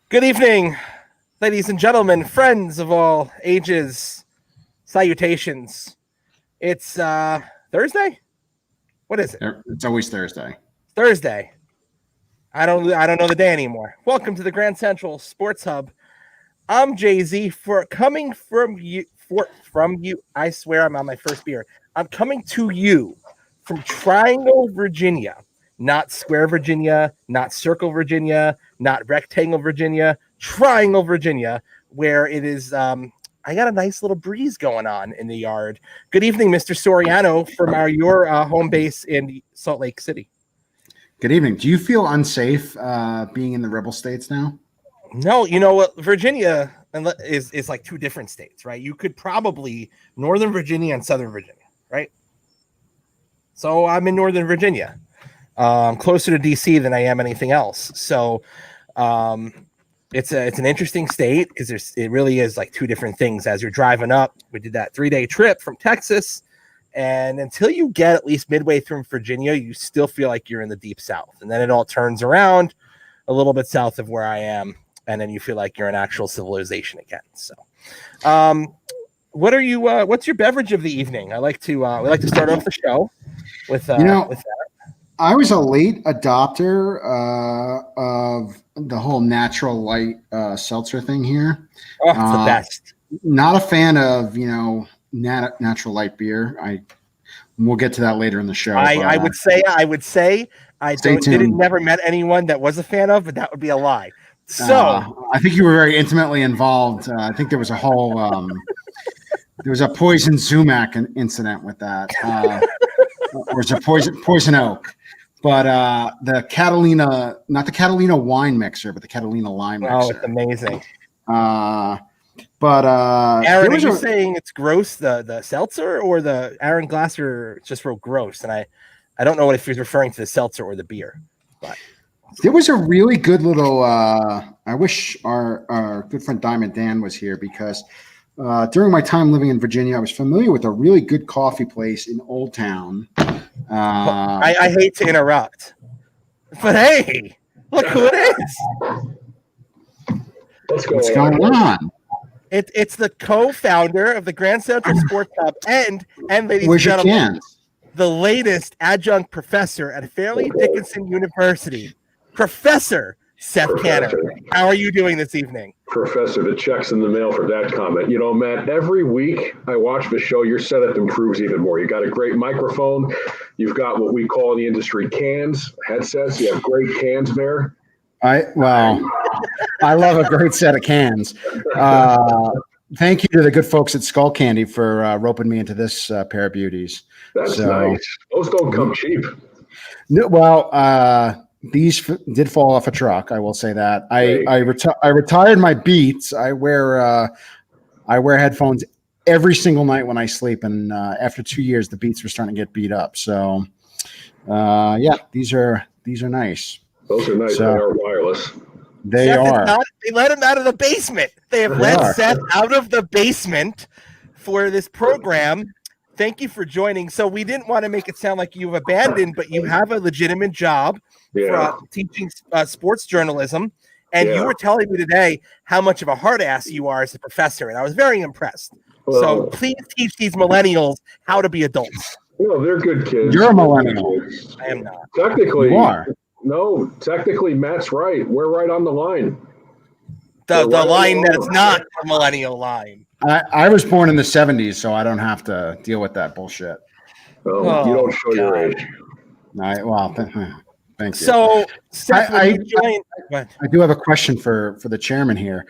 Good evening, ladies and gentlemen, friends of all ages. Salutations. It's Thursday. What is it? It's always Thursday. Thursday. I don't know the day anymore. Welcome to the Grand Central Sports Hub. I'm Jay-Z coming from you. I swear I'm on my first beer. I'm coming to you from Triangle, Virginia, not Square, Virginia, not Circle, Virginia, not Rectangle, Virginia, Triangle, Virginia, where it is. I got a nice little breeze going on in the yard. Good evening, Mr. Soriano, from your home base in Salt Lake City. Good evening. Do you feel unsafe being in the rebel states now? No, you know what? Virginia is like two different states, right? You could probably Northern Virginia and Southern Virginia, right? So I'm in Northern Virginia, closer to DC than I am anything else. So it's an interesting state because it really is like two different things. As you're driving up, we did that 3-day trip from Texas, and until you get at least midway through Virginia, you still feel like you're in the deep South, and then it all turns around a little bit south of where I am, and then you feel like you're in actual civilization again. So, what are you? What's your beverage of the evening? We like to start off the show with that. I was a late adopter of the whole natural light seltzer thing here. Oh, it's the best. Not a fan of natural light beer. We'll get to that later in the show. I would say I never met anyone that was a fan of, but that would be a lie. So I think you were very intimately involved. I think there was a whole there was a poison sumac incident with that, or it's a poison oak. But the Catalina, not the Catalina wine mixer, but the Catalina lime mixer. Oh, it's amazing. But Aaron, are you saying it's gross, the seltzer, or the Aaron Glasser just wrote gross? And I don't know if he's referring to the seltzer or the beer. But there was a really good little I wish our good friend Diamond Dan was here because during my time living in Virginia, I was familiar with a really good coffee place in Old Town. I hate to interrupt, but hey, look who it is. What's going on? It's the co-founder of the Grand Central Sports Hub and ladies and gentlemen, the latest adjunct professor at Fairleigh Dickinson University, Professor Seth Canner. How are you doing this evening? Professor, the check's in the mail for that comment. You know, Matt, every week I watch the show, your setup improves even more. You got a great microphone. You've got what we call in the industry cans, headsets. You have great cans there. I love a great set of cans. Thank you to the good folks at Skull Candy for roping me into this pair of beauties. That's nice. Those don't come cheap. No, well, these did fall off a truck. I will say that. I retired my Beats. I wear headphones every single night when I sleep, and after 2 years, the Beats were starting to get beat up. So, yeah, these are nice. Those are nice. They are wireless. They Seth are. They let him out of the basement. They have let Seth out of the basement for this program. Thank you for joining. So we didn't want to make it sound like you've abandoned, but you have a legitimate job for teaching sports journalism. And you were telling me today how much of a hard ass you are as a professor, and I was very impressed. Well, so please teach these millennials how to be adults. Well, they're good kids. You're a millennial. I am not. Technically, you are. No, technically, Matt's right. We're right on the line. The line that's not a millennial line. I was born in the 70s, so I don't have to deal with that bullshit. Oh, you don't show your age. Thank you. So, Seth, I do have a question for the chairman here.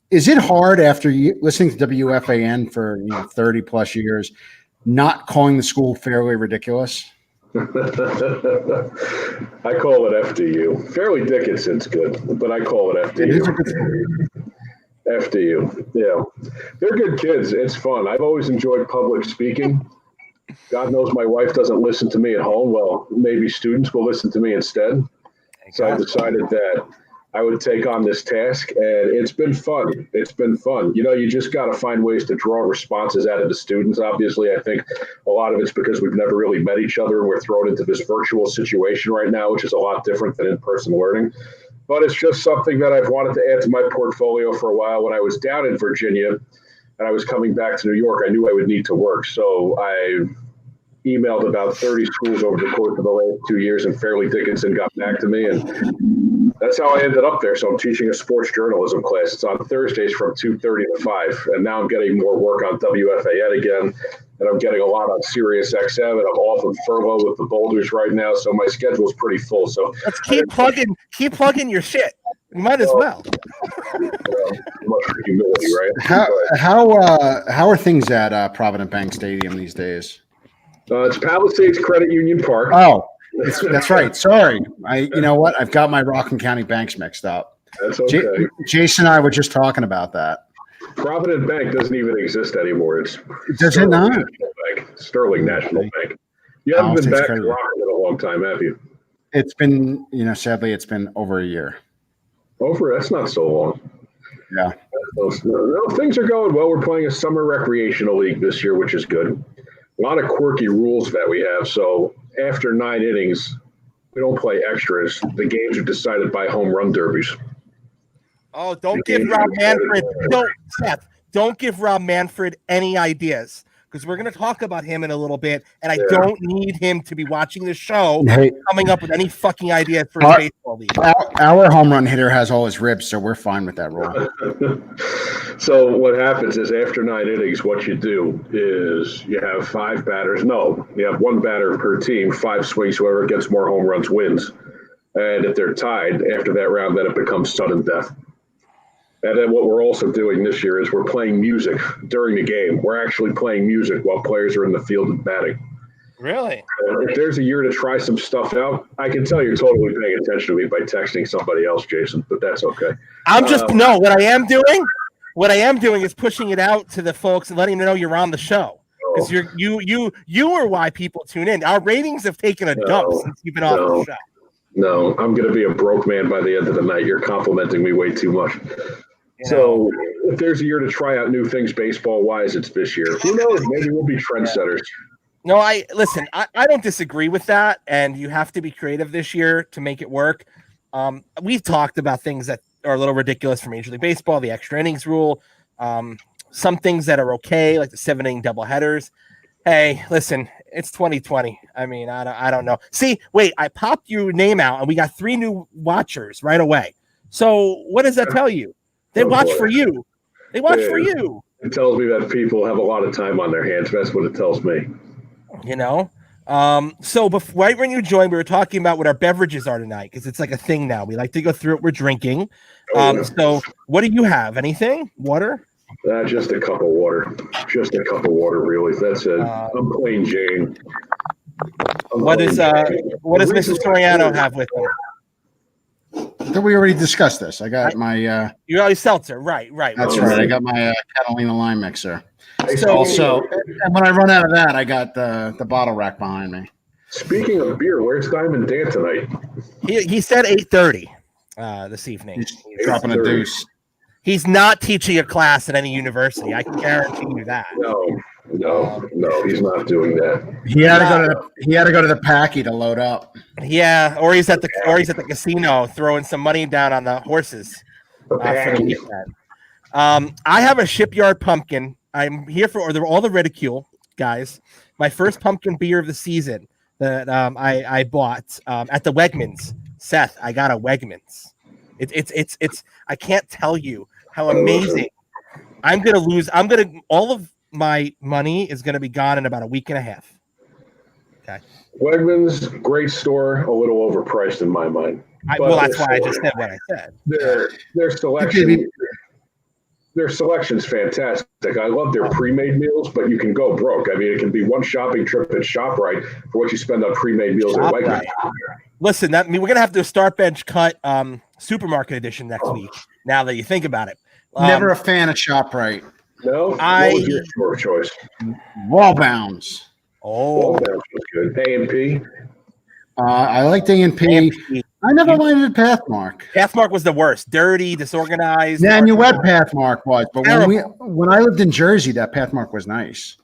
Is it hard after listening to WFAN for 30 plus years, not calling the school fairly ridiculous? I call it FDU. Fairleigh Dickinson's good, but I call it FDU. It is a good school. FDU, yeah. They're good kids. It's fun. I've always enjoyed public speaking. God knows my wife doesn't listen to me at home. Well, maybe students will listen to me instead. So I decided that I would take on this task, and it's been fun. It's been fun. You just got to find ways to draw responses out of the students. Obviously, I think a lot of it's because we've never really met each other, and we're thrown into this virtual situation right now, which is a lot different than in-person learning. but it's just something that I've wanted to add to my portfolio for a while. When I was down in Virginia and I was coming back to New York, I knew I would need to work. So I emailed about 30 schools over the course of the last 2 years, and Fairleigh Dickinson got back to me. And that's how I ended up there. So I'm teaching a sports journalism class. It's on Thursdays from 2:30 to 5. And now I'm getting more work on WFAN again. And I'm getting a lot on Sirius XM, and I'm off of furlough with the Boulders right now. So my schedule's pretty full. So let's keep plugging your shit. You might as well. Much for humility, right? How are things at Provident Bank Stadium these days? It's Palisades Credit Union Park. Oh, that's right. Sorry, you know what? I've got my Rockland County banks mixed up. That's okay. Jason and I were just talking about that. Provident Bank doesn't even exist anymore. Does it not? National Bank. Sterling National Bank. You haven't been back to Rockland in a long time, have you? It's been, sadly, it's been over a year. That's not so long. Yeah. No, things are going well. We're playing a summer recreational league this year, which is good. A lot of quirky rules that we have. So after 9 innings, we don't play extras. The games are decided by home run derbies. Oh, don't give Rob Manfred don't give Rob Manfred any ideas, because we're going to talk about him in a little bit, and I don't need him to be watching the show coming up with any fucking ideas for his baseball league. Our home run hitter has all his ribs, so we're fine with that rule. So what happens is after 9 innings, what you do is you have 5 batters. No, you have 1 batter per team, 5 swings. Whoever gets more home runs wins. And if they're tied after that round, then it becomes sudden death. And then what we're also doing this year is we're playing music during the game. We're actually playing music while players are in the field and batting. Really? If there's a year to try some stuff out, I can tell you're totally paying attention to me by texting somebody else, Jason, but that's okay. What I am doing is pushing it out to the folks and letting them know you're on the show. Because you are why people tune in. Our ratings have taken a dump since you've been off the show. No, I'm going to be a broke man by the end of the night. You're complimenting me way too much. Yeah. So if there's a year to try out new things baseball-wise, it's this year. Who knows? Maybe we'll be trendsetters. No, I don't disagree with that, and you have to be creative this year to make it work. We've talked about things that are a little ridiculous for Major League Baseball, the extra innings rule, some things that are okay, like the 7-inning doubleheaders. Hey, listen, it's 2020. I mean, I don't know. See, wait, I popped your name out, and we got 3 new watchers right away. So what does that tell you? They watch for you. They watch for you. It tells me that people have a lot of time on their hands. That's what it tells me. So right when you joined, we were talking about what our beverages are tonight, because it's like a thing now. We like to go through it. We're drinking. So what do you have? Anything? Water? Just a cup of water. Just a cup of water, really. That's it. I'm plain Jane. What does Mrs. Toriano have with her? I thought we already discussed this. I got my you already seltzer, right? That's right. I got my Catalina lime mixer. So, and when I run out of that, I got the bottle rack behind me. Speaking of beer, where's Diamond Dan tonight? He said 8:30 this evening. He's dropping a deuce. He's not teaching a class at any university. I can guarantee you that. No, he's not doing that. He had to go to the Packy to load up. Yeah, or he's at the casino throwing some money down on the horses for the weekend. I have a Shipyard pumpkin. I'm here for all the ridicule, guys. My first pumpkin beer of the season that I bought at the Wegmans. Seth, I got a Wegmans. It's I can't tell you how amazing. All of my money is gonna be gone in about a week and a half. Okay. Wegmans, great store, a little overpriced in my mind. That's why I just said what I said. Their selection's fantastic. I love their pre-made meals, but you can go broke. I mean, it can be one shopping trip at ShopRite for what you spend on pre-made meals at Wegmans. Listen, we're going to have to start bench cut supermarket edition next week, now that you think about it. Never a fan of ShopRite. No? What was your store of choice? Wallbounds. Oh. Wallbounds was good. A&P? I liked A&P. I never minded Pathmark. Pathmark was the worst. Dirty, disorganized. Yeah, and you wet Pathmark was. But when I lived in Jersey, that Pathmark was nice.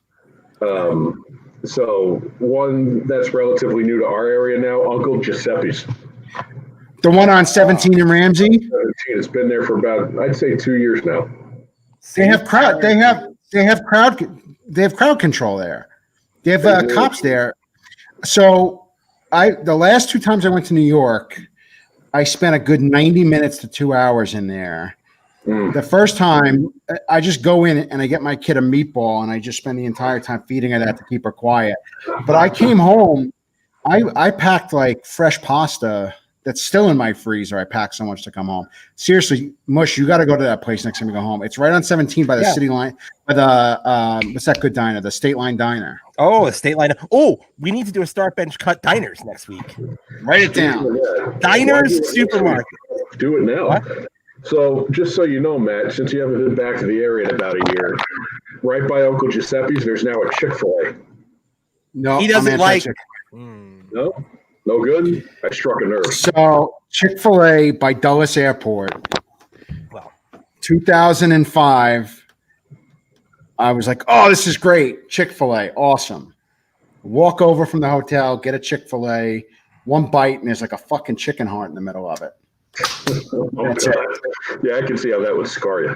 So one that's relatively new to our area now, Uncle Giuseppe's. The one on 17 and Ramsey. 17. It's been there for about, I'd say, 2 years now. They have crowd. They have crowd control there. They have cops there. So the last 2 times I went to New York, I spent a good 90 minutes to 2 hours in there. The first time, I just go in and I get my kid a meatball and I just spend the entire time feeding her that to keep her quiet. But I came home, I packed like fresh pasta that's still in my freezer. I packed so much to come home. Seriously, Mush, you got to go to that place next time you go home. It's right on 17 by the city line, by the what's that good diner? The State Line Diner. Oh, the State Line. Oh, we need to do a start bench cut diners next week. Write it down. Diners Supermarket. Do it now. What? So, just so you know, Matt, since you haven't been back to the area in about a year, right by Uncle Giuseppe's, there's now a Chick-fil-A. No, he doesn't like. No, no good. I struck a nerve. So Chick-fil-A by Dulles Airport. Well, 2005. I was like, "Oh, this is great! Chick-fil-A, awesome!" Walk over from the hotel, get a Chick-fil-A, one bite, and there's like a fucking chicken heart in the middle of it. That's it. Yeah, I can see how that would scar you.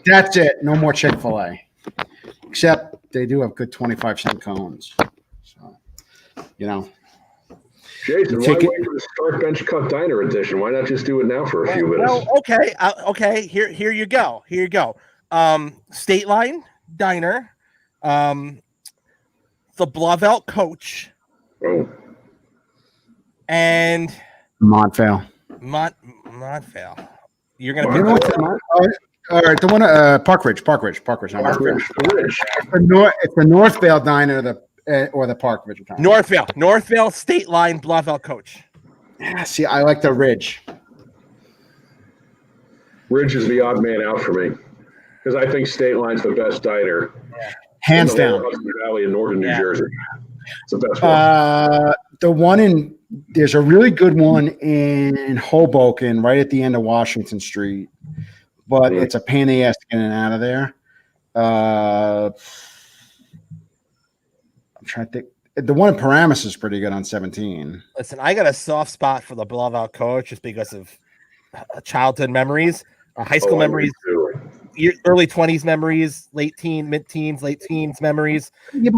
That's it. No more Chick-fil-A. Except they do have good 25-cent cones. So, Jason, why wait for the Start Bench Cut Diner edition? Why not just do it now for a few minutes? Well, okay. Okay. Here you go. Here you go. State Line Diner. The Blauvelt Coach. Oh. And Montvale. Montvale. You're gonna pick all right, the one Park Ridge. Not Montvale. It's the Northvale Diner, or the Park Ridge. Northvale State Line Blauvelt Coach. Yeah, see, I like the Ridge. Ridge is the odd man out for me because I think State Line's the best diner. Hands down. Hudson Valley in northern New Jersey. It's the best one. There's a really good one in Hoboken, right at the end of Washington Street, but it's a pain in the ass to get in and out of there. I'm trying to think. The one in Paramus is pretty good on 17. Listen, I got a soft spot for the Blauvelt Coach just because of childhood memories, high school memories, early 20s memories, mid-teens, late teens memories. Yeah,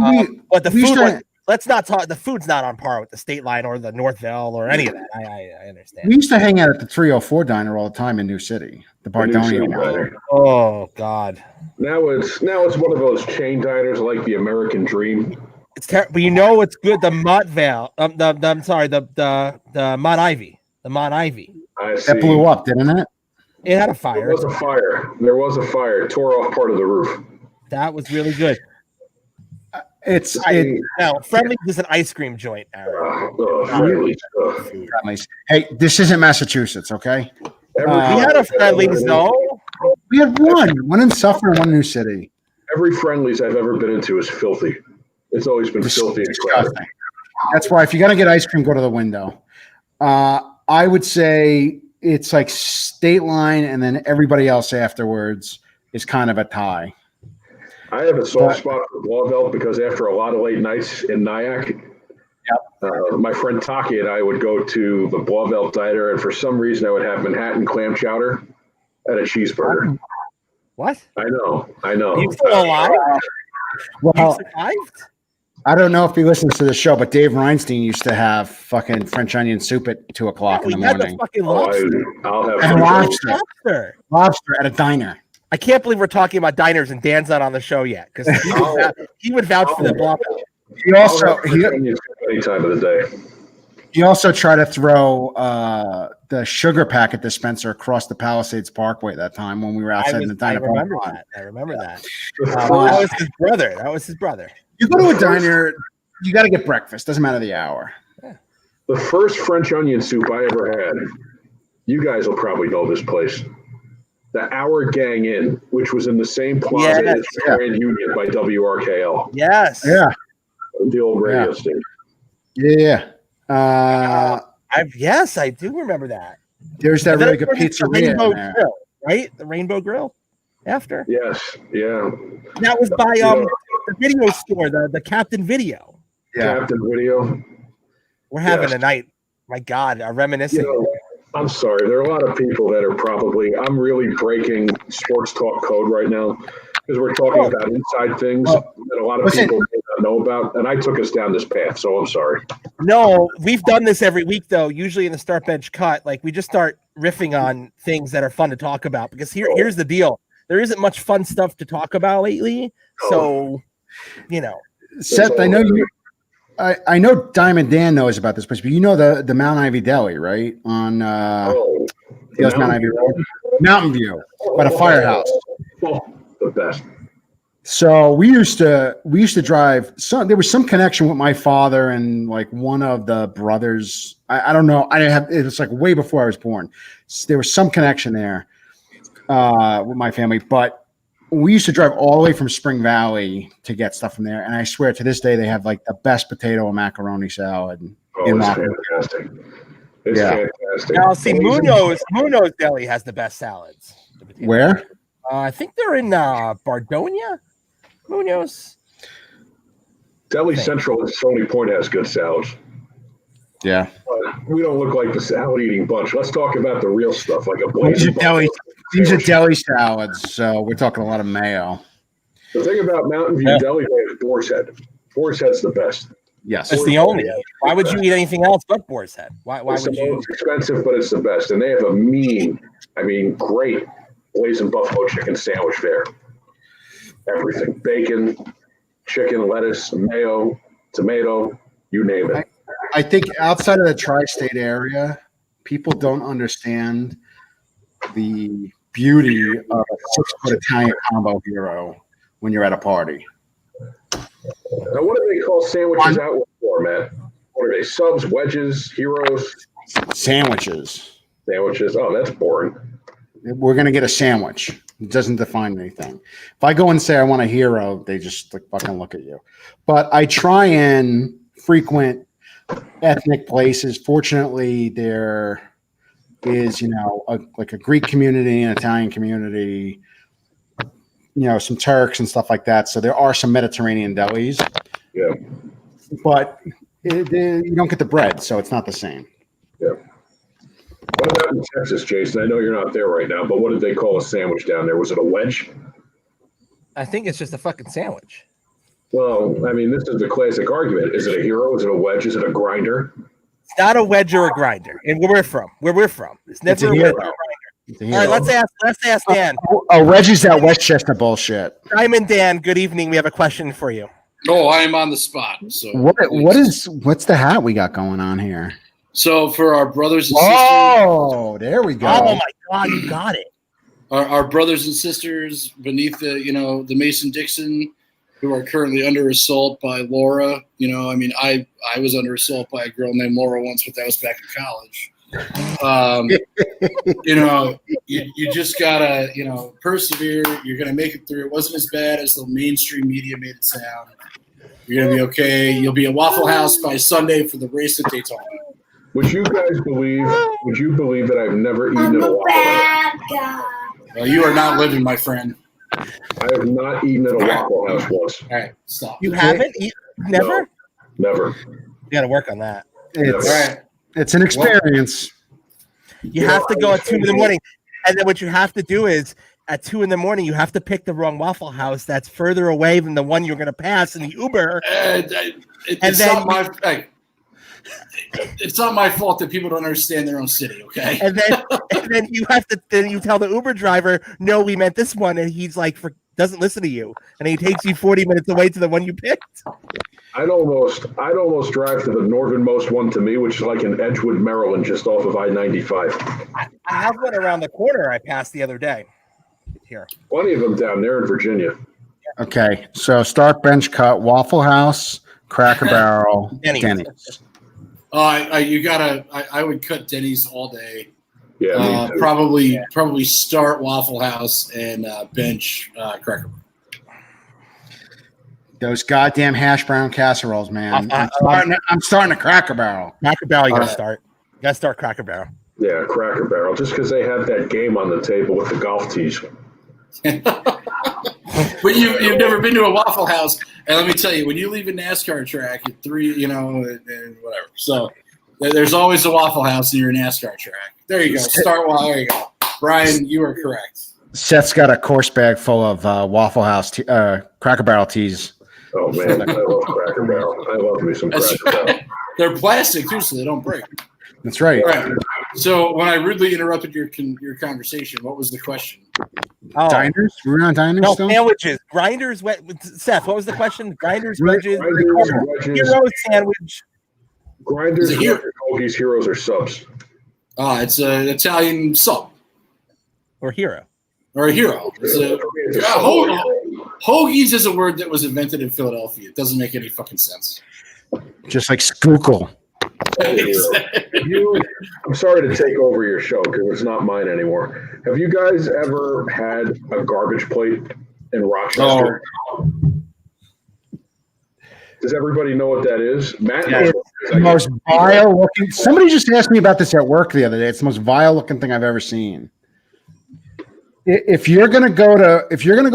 but the food, let's not talk. The food's not on par with the State Line or the Northville or any of that. I understand. We used to hang out at the 304 Diner all the time in New City, the Bardonia one. Oh God! Now it's one of those chain diners like the American Dream. It's terrible, but you know it's good. The Montvale, the Mont Ivy, that blew up, didn't it? It had a fire. There was a fire. It tore off part of the roof. That was really good. Now Friendly's is an ice cream joint, Aaron. Friendly's. Hey, this isn't Massachusetts, okay? We had a Friendly's, though. We had one in Suffolk and one in New City. Every Friendly's I've ever been into is filthy. It's always been filthy and crowded. That's why if you're gonna get ice cream, go to the window. I would say it's like State Line, and then everybody else afterwards is kind of a tie. I have a soft spot for Blauvelt because after a lot of late nights in Nyack, my friend Taki and I would go to the Blauvelt Diner, and for some reason I would have Manhattan clam chowder and a cheeseburger. What? I know. You still alive? Well, you survived? I don't know if he listens to the show, but Dave Reinstein used to have fucking French onion soup at 2:00 in the morning. The fucking lobster. I'll have lobster at a diner. I can't believe we're talking about diners and Dan's not on the show yet because he would vouch for the Blauvelt. Any time of the day. He also tried to throw the sugar packet dispenser across the Palisades Parkway that time when we were outside in the diner. I remember that. That was his brother. You go to a diner, you got to get breakfast. Doesn't matter the hour. The first French onion soup I ever had, you guys will probably know this place. The Our Gang Inn, which was in the same plaza as Grand Union by WRKL. Yes. Yeah. The old radio station. Yeah. Yes, I do remember that. There's that really good pizzeria in there. Grill, right? The Rainbow Grill after? Yes. Yeah. That was by the video store, the Captain Video. Yeah. Captain Video. We're having a night. My God, reminiscing. I'm sorry. There are a lot of people that are probably. I'm really breaking sports talk code right now because we're talking about inside things that a lot of people may not know about, and I took us down this path. So I'm sorry. No, we've done this every week though. Usually in the start bench cut, like we just start riffing on things that are fun to talk about. Because here's the deal: there isn't much fun stuff to talk about lately. So, Seth, I know you. I know Diamond Dan knows about this place, but you know the Mount Ivy Deli, right? On Mount Ivy Road, Mountain View, by the firehouse. The best. So we used to drive. There was some connection with my father and like one of the brothers. I don't know. It was like way before I was born. So there was some connection there with my family, but we used to drive all the way from Spring Valley to get stuff from there. And I swear to this day, they have like the best potato and macaroni salad. It's fantastic. It's fantastic. Now, see, Munoz Deli has the best salads. Where? I think they're in Bardonia. Munoz. Deli Central at Stony Point has good salads. Yeah. We don't look like the salad eating bunch. Let's talk about the real stuff, like a These are deli salads, so we're talking a lot of mayo. The thing about Mountain View Deli is Boar's Head. Boar's Head's the best. Yes. It's the only. Why would you eat anything else but Boar's Head? Why would you? It's expensive, but it's the best. And they have a great blazing buffalo chicken sandwich there. Everything. Bacon, chicken, lettuce, mayo, tomato, you name it. I think outside of the tri-state area, people don't understand the beauty of a 6-foot Italian combo hero when you're at a party. Now, what do they call sandwiches out for, man? What are they? Subs, wedges, heroes? Sandwiches. Sandwiches. Oh, that's boring. We're going to get a sandwich. It doesn't define anything. If I go and say I want a hero, they just like fucking look at you. But I try and frequent ethnic places. Fortunately, there is, like a Greek community, an Italian community, some Turks and stuff like that. So there are some Mediterranean delis. Yeah. But you don't get the bread, so it's not the same. Yeah. What about in Texas, Jason? I know you're not there right now, but what did they call a sandwich down there? Was it a wedge? I think it's just a fucking sandwich. Well, this is the classic argument. Is it a hero? Is it a wedge? Is it a grinder? It's not a wedge or a grinder. And where we're from. It's never a wedge or a grinder. All right, let's ask Dan. Reggie's that Westchester bullshit. Diamond Dan, good evening. We have a question for you. Oh, I am on the spot. So what's the hat we got going on here? So for our brothers and sisters. Oh, there we go. Oh my God, you got it. Our brothers and sisters beneath the Mason-Dixon, who are currently under assault by Laura. I was under assault by a girl named Laura once, but that was back in college. You just gotta, persevere. You're gonna make it through. It wasn't as bad as the mainstream media made it sound. You're gonna be okay. You'll be at Waffle House by Sunday for the race at Daytona. Would you believe that I've never eaten at a Waffle House? Well, you are not living, my friend. I have not eaten at a Waffle House once. All right, stop. You haven't? Never? No, never. You got to work on that. It's an experience. You have to go at 2 a.m. And then what you have to do is at 2 a.m, you have to pick the wrong Waffle House that's further away than the one you're going to pass in the Uber. It's not my fault that people don't understand their own city, okay? And then you tell the Uber driver, no, we meant this one, and he's like, doesn't listen to you, and he takes you 40 minutes away to the one you picked. I'd almost drive to the northernmost one to me, which is like in Edgewood, Maryland, just off of I-95. I have one around the corner I passed the other day. Here, plenty of them down there in Virginia. Okay, so start bench cut, Waffle House, Cracker Barrel, Denny's. I would cut Denny's all day. Yeah, probably start Waffle House and bench Cracker Barrel. Those goddamn hash brown casseroles, man. I'm starting a Cracker Barrel. Cracker Barrel, you gotta start. You gotta start Cracker Barrel. Yeah, Cracker Barrel. Just because they have that game on the table with the golf tees. But you've never been to a Waffle House, and let me tell you, when you leave a NASCAR track at 3, and whatever. So There's always a Waffle House near a NASCAR track. There you go. There you go. Brian, you are correct. Seth's got a course bag full of Waffle House Cracker Barrel teas. Oh man, I love Cracker Barrel. I love me some Cracker Barrel. They're plastic too, so they don't break. That's right. All right. So when I rudely interrupted your conversation, what was the question? Oh. Diners? We're on diners No, still? sandwiches. Grinders, Seth, what was the question? Grinders, wedges, Wedges. hero sandwich. Grinders, Is it here? Hoagies, Heroes, or subs. It's an Italian sub Or hero. or a hero. Hoagies is a word that was invented in Philadelphia. It doesn't make any fucking sense. Just like Skookle. I'm sorry to take over your show because it's not mine anymore. Have you guys ever had a garbage plate in Rochester? Oh. Does everybody know what that is? Matt Yeah, knows it's the most vile looking. Somebody just asked me about this at work the other day. It's the most vile looking thing I've ever seen. If you're gonna go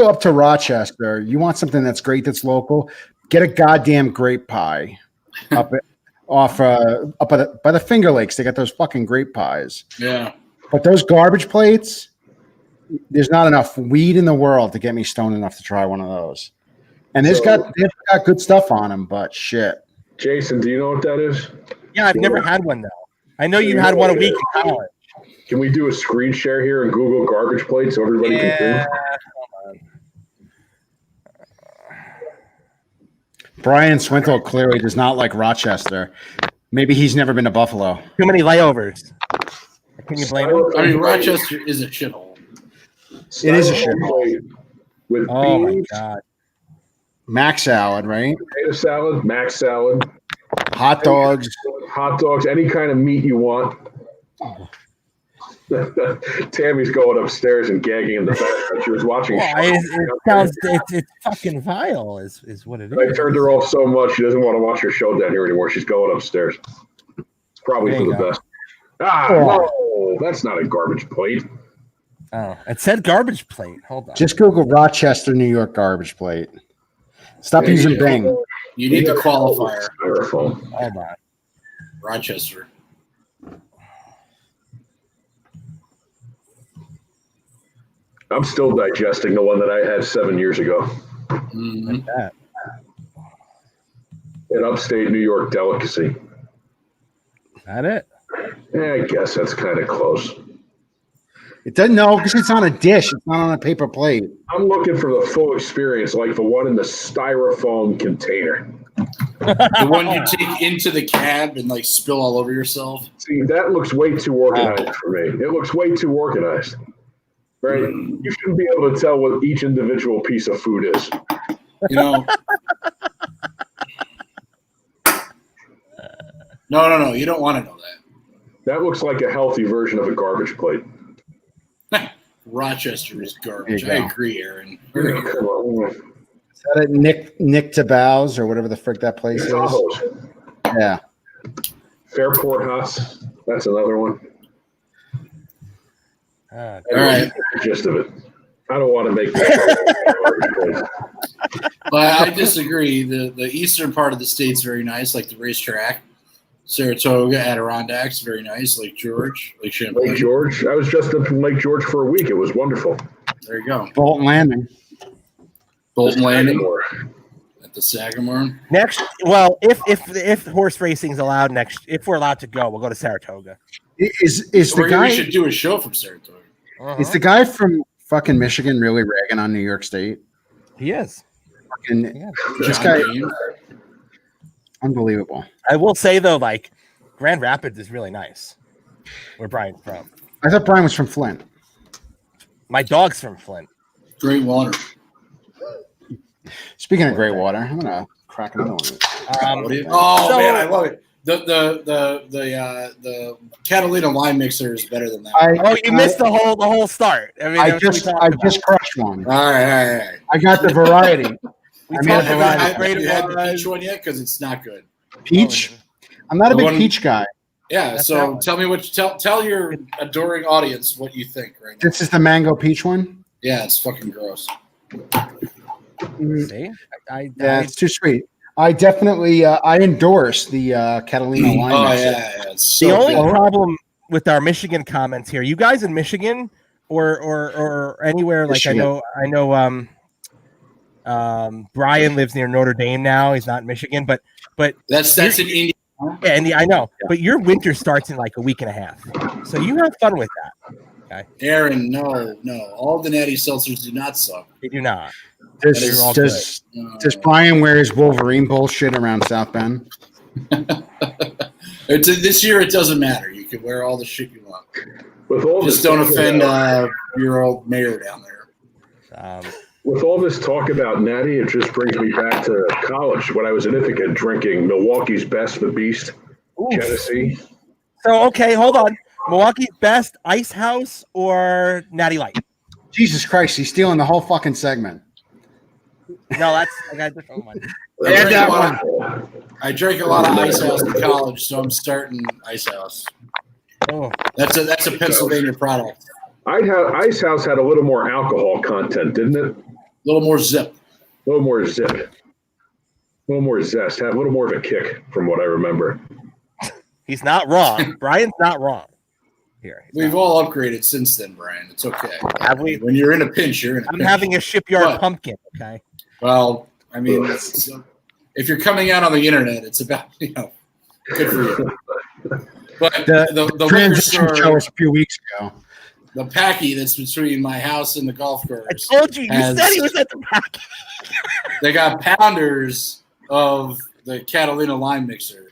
up to Rochester, you want something that's great, that's local. Get a goddamn grape pie by the Finger Lakes. They got those fucking grape pies. Yeah. But those garbage plates, there's not enough weed in the world to get me stoned enough to try one of those. And they've got good stuff on them, but shit. Jason, do you know what that is? Yeah, I've never had one though. I know you had one a week in college. Can we do a screen share here and Google garbage plate so everybody can see? Hold on. Brian Swintle clearly does not like Rochester. Maybe he's never been to Buffalo. Too many layovers. Can you blame him? I mean, Rochester is a shithole. It is a shithole. With Oh my beans, god. Mac salad, right? potato salad, mac salad, Hot dogs. any kind of meat you want. Tammy's going upstairs and gagging in the background. She was watching. It's fucking vile, is what it I is. turned her off so much she doesn't want to watch her show down here anymore. She's going upstairs. It's probably There for you the go. best. No, that's not a garbage plate. Oh, it said garbage plate. Hold on. Just Google Rochester, New York garbage plate. Stop There you using go. Bing. You need the qualifier. Styrofoam. Hold on. Rochester. I'm still digesting the one that I had 7 years ago. Mm-hmm. Like that. An upstate New York delicacy. Is that it? Yeah, I guess that's kind of close. It doesn't know because it's on a dish. It's not on a paper plate. I'm looking for the full experience, like the one in the styrofoam container. The one you take into the cab and like spill all over yourself. See, that looks way too organized for me. It looks way too organized. Right? You shouldn't be able to tell what each individual piece of food is. You know. No. You don't want to know that. That looks like a healthy version of a garbage plate. Rochester is garbage. There you I go. agree, Aaron. Come on. Is that at Nick Tabow's or whatever the frick that place is? Tahoe's. Yeah. Fairport Huts. That's another one. Ah, All right. That's the gist of it. I don't want to make that. But I disagree. The eastern part of the state's very nice, like the racetrack. Saratoga, Adirondacks, very nice. Lake George, Lake Champlain. Lake George. I was just up in Lake George for a week. It was wonderful. There you go. Bolton Landing. Bolton Landing Sagamore. at the Sagamore. next, well, if horse racing's allowed if we're allowed to go, we'll go to Saratoga. Is the We guy should do a show from Saratoga. is the guy from fucking Michigan really ragging on New York State? He is. Fucking, Yeah. this John guy, James. unbelievable. I will say though, like Grand Rapids is really nice. Where Brian's from. I thought Brian was from Flint. My dog's from Flint. Great water. Speaking of great water, I'm gonna crack another one. Oh So- man, I love it. The Catalina lime mixer is better than that. Oh, you missed the whole start. I mean, I that's what just we talked I about. just crushed one. All right. I got the variety. We I mean, talked a about variety. how great You it had the was. peach one yet? Because it's not good. Peach. I'm not a The big one- peach guy. Yeah. That's So that one. tell me tell your adoring audience what you think right now. This is the mango peach one. Yeah, it's fucking gross. Mm, See, yeah, it's too sweet. I definitely I endorse the Catalina line. Oh mix. yeah. It's so The only good. problem with our Michigan comments here, you guys in Michigan or anywhere like Michigan. I know Brian lives near Notre Dame now. He's not in Michigan, but That's in India. yeah, and I know, but your winter starts in like a week and a half, so you have fun with that. Aaron, no. All the natty seltzers do not suck. They do not. Does Brian wear his Wolverine bullshit around South Bend? This year, it doesn't matter. You can wear all the shit you want. With all Just this don't talk offend about- your old mayor down there. With all this talk about Natty, it just brings me back to college when I was in Ithaca drinking Milwaukee's Best, the Beast, Genesee. So okay, hold on. Milwaukee's Best, Ice House, or Natty Light? Jesus Christ, he's stealing the whole fucking segment. No, that's I got a different one. I drank a lot of Ice House in college, so I'm starting Ice House. Oh, That's a Pennsylvania product. Ice House had a little more alcohol content, didn't it? A little more zip. A little more zip. A little more zest. Had a little more of a kick from what I remember. he's not wrong. Brian's not wrong. Here, We've all upgraded since then, Brian. It's okay. Have we? When you're in a pinch, you're in a I'm pinch. having a shipyard What? pumpkin. Okay. Well, I mean, if you're coming out on the internet, it's about, good for you. But the liquor Transition show store, was a few weeks ago. the packy that's between my house and the golf course, I told you. You has- said he was at the back. they got pounders of the Catalina lime mixer.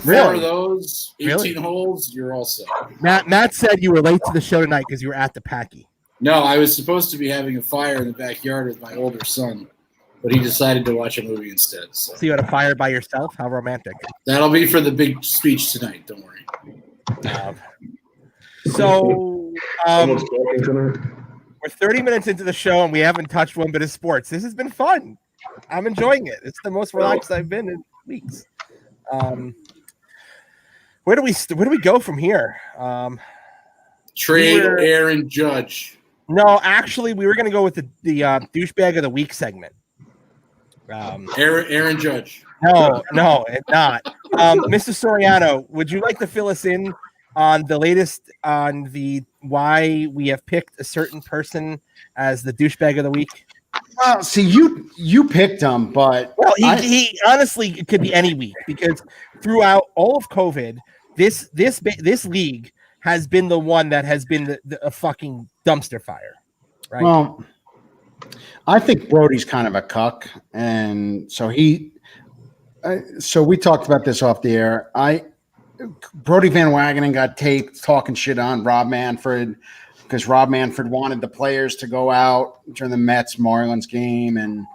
Four Really? of those, 18 Really? holes, you're all set. Matt said you were late to the show tonight because you were at the Packy. No, I was supposed to be having a fire in the backyard with my older son, but he decided to watch a movie instead. So So you had a fire by yourself? How romantic. that'll be for the big speech tonight. Don't worry. So Someone's talking tonight. we're 30 minutes into the show and we haven't touched one bit of sports. This has been fun. I'm enjoying it. It's the most relaxed I've been in weeks. Where do we go from here? Trade We were- Aaron Judge. No, actually, we were going to go with the douchebag of the week segment. Aaron Judge. No, it's not. Mr. Soriano, would you like to fill us in on the latest on the why we have picked a certain person as the douchebag of the week? Well, see, you picked him, but Well, he honestly it could be any week because throughout all of COVID, this league has been the one that has been a fucking dumpster fire, right? well, I think Brody's kind of a cuck, and so so we talked about this off the air. Brody Van Wagenen got taped talking shit on Rob Manfred because Rob Manfred wanted the players to go out during the Mets Marlins game and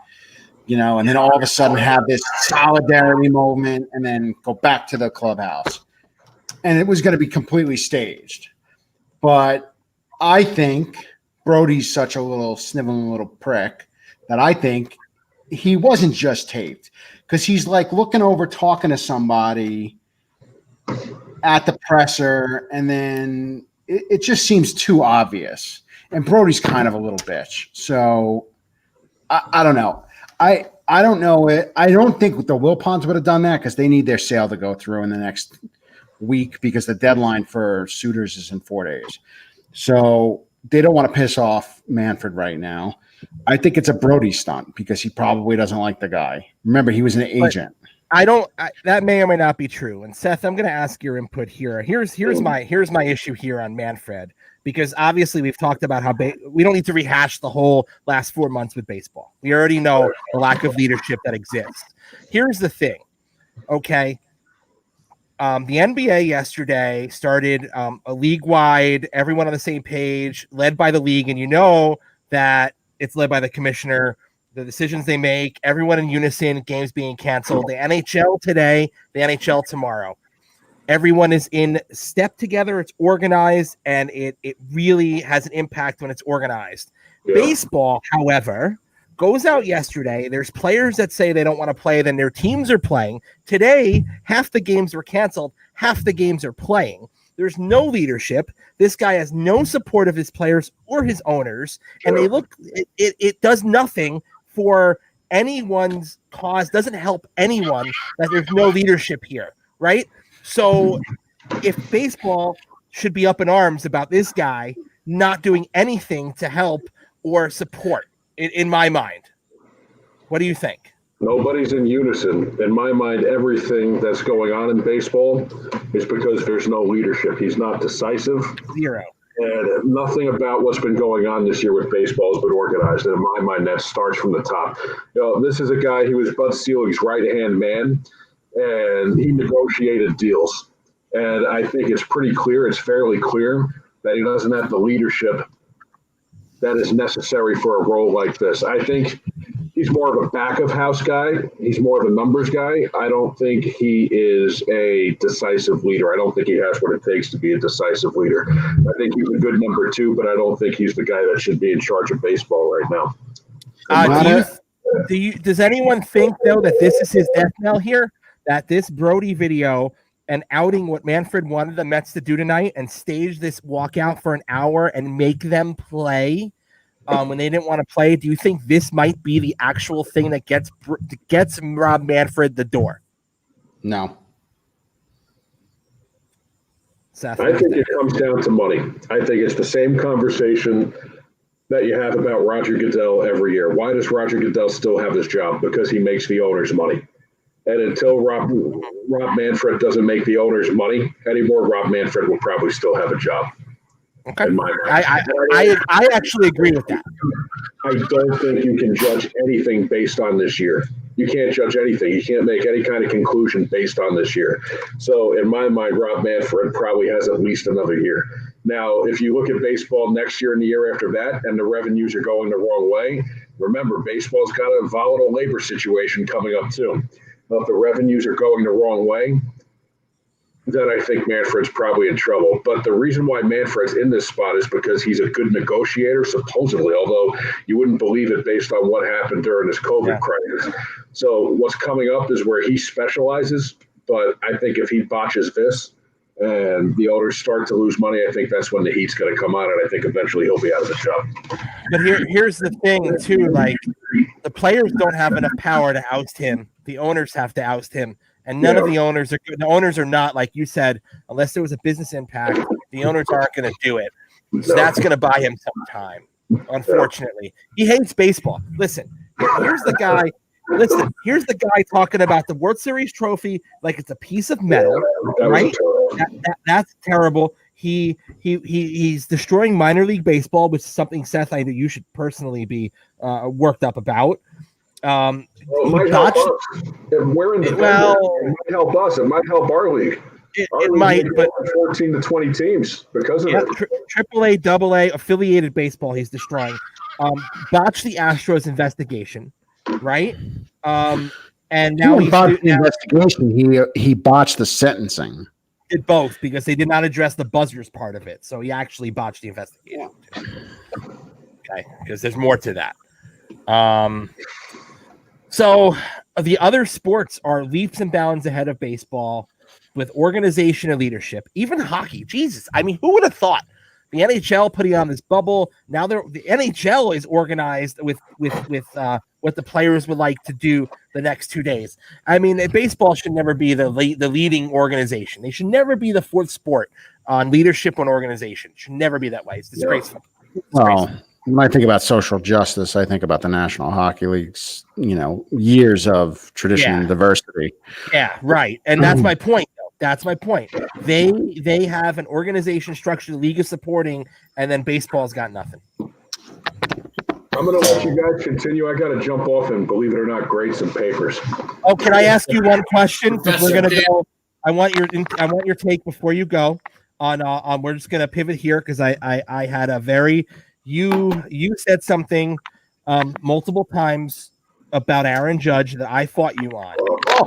then all of a sudden have this solidarity moment and then go back to the clubhouse. And it was going to be completely staged. But I think Brody's such a little sniveling little prick that I think he wasn't just taped because he's like looking over talking to somebody at the presser, and then it just seems too obvious. And Brody's kind of a little bitch. So I don't know. I don't know it. I don't think the Wilpons would have done that because they need their sale to go through in the next week because the deadline for suitors is in 4 days. So they don't want to piss off Manfred right now. I think it's a Brody stunt because he probably doesn't like the guy. Remember, he was an agent. That may or may not be true. And Seth, I'm going to ask your input here. Here's my issue here on Manfred because obviously we've talked about how we don't need to rehash the whole last 4 months with baseball. We already know the lack of leadership that exists. Here's the thing. Okay. The NBA yesterday started a league-wide, everyone on the same page, led by the league, and you know that it's led by the commissioner, the decisions they make, everyone in unison, games being canceled. The NHL today, the NHL tomorrow. Everyone is in step together, it's organized, and it really has an impact when it's organized. Yeah. Baseball, however, goes out yesterday. There's players that say they don't want to play, then their teams are playing. Today, half the games were canceled, half the games are playing. There's no leadership. This guy has no support of his players or his owners, and they look. It does nothing for anyone's cause, doesn't help anyone that there's no leadership here, right? So if baseball should be up in arms about this guy not doing anything to help or support, in my mind. What do you think? Nobody's in unison. In my mind, everything that's going on in baseball is because there's no leadership. He's not decisive. Zero. And nothing about what's been going on this year with baseball has been organized. And in my mind, that starts from the top. This is a guy who was Bud Selig's right-hand man, and he negotiated deals. And I think it's fairly clear that he doesn't have the leadership that is necessary for a role like this. I think he's more of a back-of-house guy. He's more of a numbers guy. I don't think he is a decisive leader. I don't think he has what it takes to be a decisive leader. I think he's a good number two, but I don't think he's the guy that should be in charge of baseball right now. Does anyone think, though, that this is his death knell here? That this Brody video and outing what Manfred wanted the Mets to do tonight and stage this walkout for an hour and make them play when they didn't want to play, do you think this might be the actual thing that gets Rob Manfred the door? No. Seth, I think it comes down to money. I think it's the same conversation that you have about Roger Goodell every year. Why does Roger Goodell still have this job? Because he makes the owners money. And until Rob Manfred doesn't make the owners money anymore, Rob Manfred will probably still have a job. Okay. I actually agree with that. I don't think you can judge anything based on this year. You can't judge anything. You can't make any kind of conclusion based on this year. So in my mind, Rob Manfred probably has at least another year. Now, if you look at baseball next year and the year after that, and the revenues are going the wrong way, remember, baseball's got a volatile labor situation coming up too. Now, if the revenues are going the wrong way, then I think Manfred's probably in trouble. But the reason why Manfred's in this spot is because he's a good negotiator, supposedly, although you wouldn't believe it based on what happened during this COVID crisis. So what's coming up is where he specializes. But I think if he botches this and the owners start to lose money, I think that's when the heat's going to come on, and I think eventually he'll be out of the job. But here's the thing, too. Like, the players don't have enough power to oust him. The owners have to oust him. And none of the owners are good. The owners are not, like you said, unless there was a business impact, the owners aren't going to do it. So that's going to buy him some time, unfortunately. He hates baseball. Listen, here's the guy. Here's the guy talking about the World Series trophy like it's a piece of metal, right? That's terrible. He's destroying minor league baseball, which is something, Seth, I know you should personally be worked up about. It might help us. If we're in the it might help us. It might help our league. It might, but 14 to 20 teams because of it. AAA, AA, affiliated baseball he's destroying. Botched the Astros investigation, right? And now he botched the investigation. He botched the sentencing. Did both because they did not address the buzzers part of it. So he actually botched the investigation. Okay, because there's more to that. So the other sports are leaps and bounds ahead of baseball with organization and leadership. Even hockey, Jesus. I mean, who would have thought the NHL putting on this bubble? Now the NHL is organized with what the players would like to do the next 2 days. I mean, baseball should never be the leading organization. They should never be the fourth sport on leadership and organization. It should never be that way. It's disgraceful. Well, when I think about social justice, I think about the National Hockey League's, years of tradition and diversity. Yeah, right. And that's my point, though. That's my point. They have an organization structure the league is supporting, and then baseball's got nothing. I'm going to let you guys continue. I got to jump off and, believe it or not, grade some papers. Oh, can I ask you one question? We're going to go. I want your take before you go. On we're just going to pivot here because I had a very you said something multiple times about Aaron Judge that I fought you on,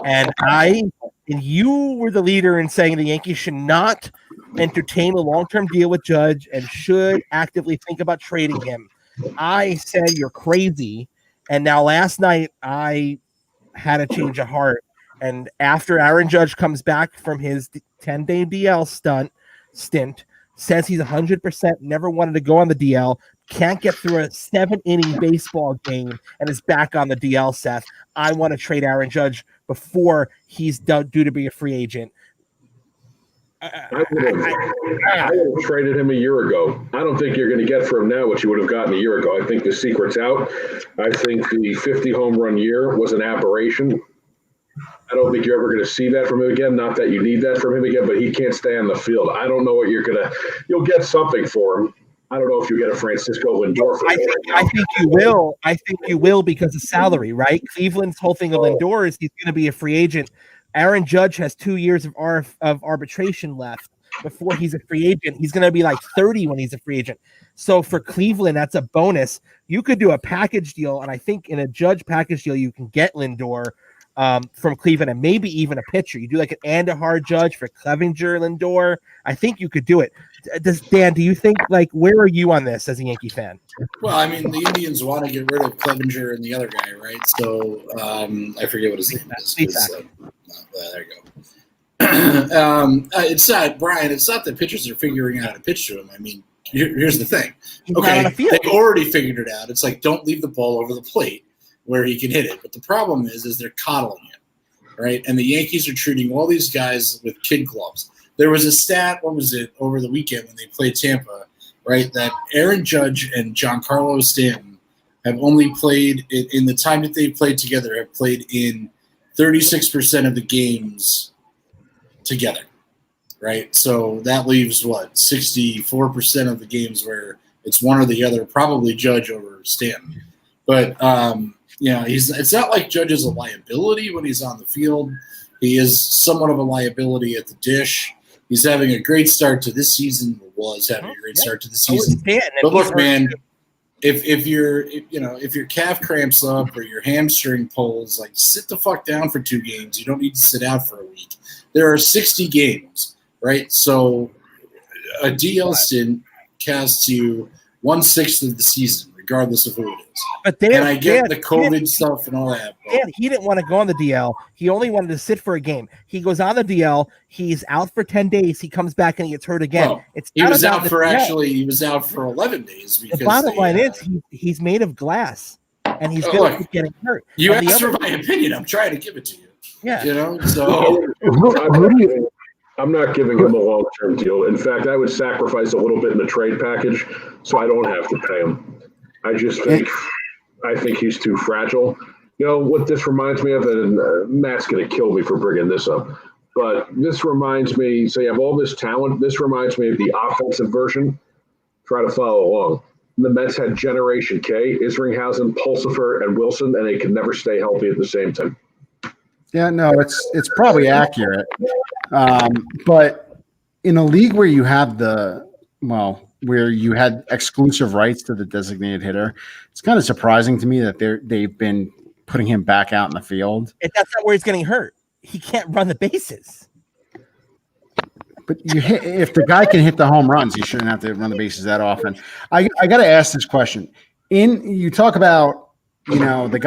and you were the leader in saying the Yankees should not entertain a long-term deal with Judge and should actively think about trading him. I said you're crazy, and now last night I had a change of heart, and after Aaron Judge comes back from his 10-day DL stint, says he's 100% never wanted to go on the DL, can't get through a 7-inning baseball game and is back on the DL, Seth. I want to trade Aaron Judge before he's due to be a free agent. I would have traded him a year ago. I don't think you're going to get from him now what you would have gotten a year ago. I think the secret's out. I think the 50 home run year was an aberration. I don't think you're ever going to see that from him again. Not that you need that from him again, but he can't stay on the field. I don't know what you'll get something for him. I don't know if you get a Francisco Lindor. I think you will. I think you will because of salary, right? Cleveland's whole thing of Lindor is he's going to be a free agent. Aaron Judge has 2 years of arbitration left before he's a free agent. He's going to be like 30 when he's a free agent. So for Cleveland, that's a bonus. You could do a package deal, and I think in a Judge package deal, you can get Lindor from Cleveland and maybe even a pitcher. You do like an Andahar Judge for Clevinger, Lindor. I think you could do it. Dan, do you think, like, where are you on this as a Yankee fan? Well, I mean, the Indians want to get rid of Clevinger and the other guy, right? So I forget what his name is. There you go. It's not, Brian, it's not that pitchers are figuring out how to pitch to him. I mean, here's the thing. Okay, they've already figured it out. It's like, don't leave the ball over the plate where he can hit it. But the problem is they're coddling him, right? And the Yankees are treating all these guys with kid gloves. There was a stat, what was it, over the weekend when they played Tampa, right, that Aaron Judge and Giancarlo Stanton have only played, in the time that they've played together, have played in 36% of the games together, right? So that leaves, 64% of the games where it's one or the other, probably Judge over Stanton. But, it's not like Judge is a liability when he's on the field. He is somewhat of a liability at the dish. He's having a great start to this season, or was having a great start to the season. But look, man, if your calf cramps up or your hamstring pulls, like, sit the fuck down for 2 games. You don't need to sit out for a week. There are 60 games, right? So a DL stint costs you 1/6 of the season, regardless of who it is. But Dan, and I get the COVID stuff and all that. Dan, he didn't want to go on the DL. He only wanted to sit for a game. He goes on the DL. He's out for 10 days. He comes back and he gets hurt again. Well, he was out for 11 days. Because the bottom line is he's made of glass, and he's going to keep getting hurt. You asked for my opinion. I'm trying to give it to you. Yeah. So I'm not giving him a long-term deal. In fact, I would sacrifice a little bit in the trade package so I don't have to pay him. I think he's too fragile. You know what this reminds me of, and Matt's going to kill me for bringing this up, but this reminds me, so you have all this talent. This reminds me of the offensive version. Try to follow along. The Mets had Generation K, Isringhausen, Pulsifer, and Wilson, and they could never stay healthy at the same time. Yeah, no, it's probably accurate. But in a league where you have where you had exclusive rights to the designated hitter, it's kind of surprising to me that they've been putting him back out in the field. That's not where he's getting hurt. He can't run the bases. But if the guy can hit the home runs, he shouldn't have to run the bases that often. I got to ask this question. You talk about, the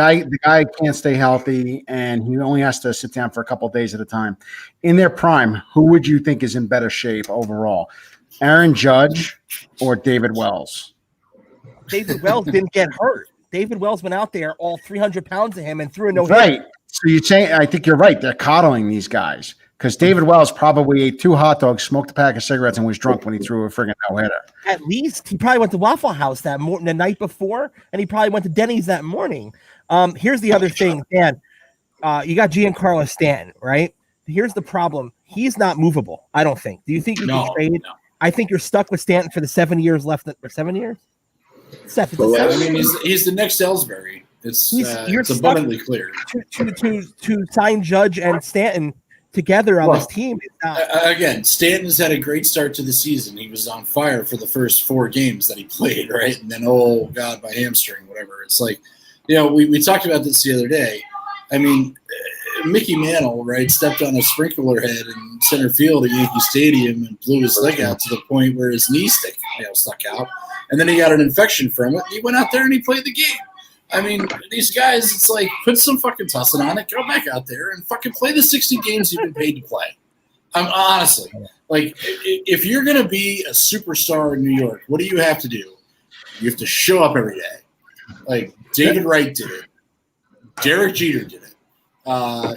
guy can't stay healthy and he only has to sit down for a couple of days at a time. In their prime, who would you think is in better shape overall? Aaron Judge or David Wells? David Wells didn't get hurt. David Wells went out there, all 300 pounds of him, and threw a no-hitter. Right. So you're saying, I think you're right. They're coddling these guys because David Wells probably ate 2 hot dogs, smoked a pack of cigarettes, and was drunk when he threw a friggin' no-hitter. At least he probably went to Waffle House the night before, and he probably went to Denny's that morning. Here's the other thing, Dan. You got Giancarlo Stanton, right? Here's the problem. He's not movable, I don't think. Do you think you can trade? No. I think you're stuck with Stanton for the 7 years left. For 7 years? I mean, he's the next Ellsbury. It's abundantly clear. To sign Judge and Stanton together on this team. Again, Stanton has had a great start to the season. He was on fire for the first 4 games that he played, right? And then, oh, God, my hamstring, whatever. It's like, we talked about this the other day. I mean, Mickey Mantle, right, stepped on a sprinkler head in center field at Yankee Stadium and blew his leg out to the point where his knee stuck out. And then he got an infection from it. He went out there and he played the game. I mean, these guys, it's like, put some fucking tussin on it, go back out there and fucking play the 60 games you've been paid to play. Honestly, like, if you're going to be a superstar in New York, what do you have to do? You have to show up every day. Like David Wright did it. Derek Jeter did it.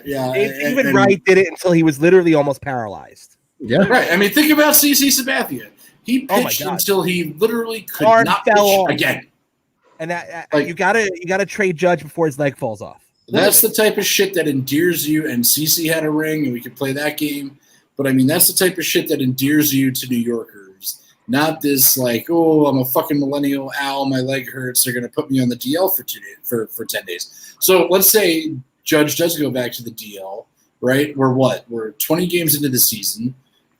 David Wright did it until he was literally almost paralyzed. Yeah. Right. I mean, think about CC Sabathia. He pitched until he literally could not pitch again. And that you gotta trade Judge before his leg falls off. That's the type of shit that endears you. And CC had a ring, and we could play that game. But I mean, that's the type of shit that endears you to New Yorkers. Not this like, oh, I'm a fucking millennial. Ow, my leg hurts. They're gonna put me on the DL for 2 days, for 10 days. So let's say Judge does go back to the DL, right? We're 20 games into the season,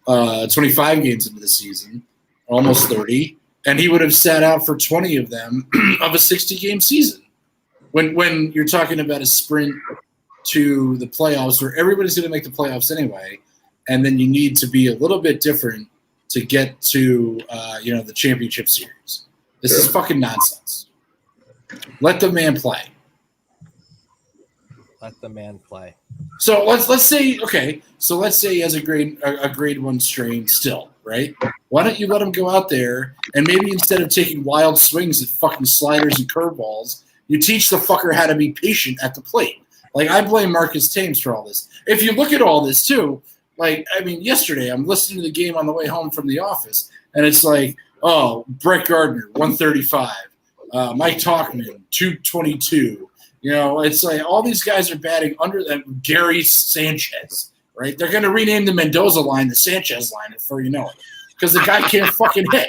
25 games into the season, almost 30, and he would have sat out for 20 of them of a 60-game season. When you're talking about a sprint to the playoffs where everybody's going to make the playoffs anyway, and then you need to be a little bit different to get to the championship series. This is fucking nonsense. Let the man play. Let the man play. So let's say he has a grade 1 strain still, right? Why don't you let him go out there and maybe instead of taking wild swings at fucking sliders and curveballs, you teach the fucker how to be patient at the plate. Like, I blame Marcus Thames for all this. If you look at all this too, like, I mean, yesterday I'm listening to the game on the way home from the office, and it's like, oh, Brett Gardner 135, Mike Talkman 222. You know, it's like all these guys are batting under them. Gary Sanchez, right? They're going to rename the Mendoza line the Sanchez line before you know it, because the guy can't fucking hit.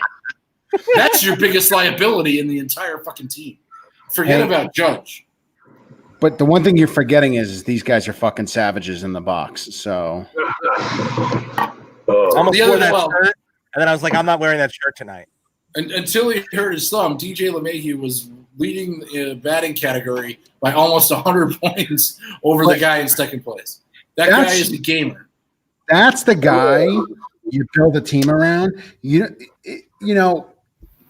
That's your biggest liability in the entire fucking team. Forget about Judge. But the one thing you're forgetting is these guys are fucking savages in the box. So I almost wore that shirt, and then I was like, I'm not wearing that shirt tonight. Until he hurt his thumb, DJ LeMahieu was leading the batting category by almost 100 points over the guy in second place. That guy is the gamer. That's the guy you build a team around. You know,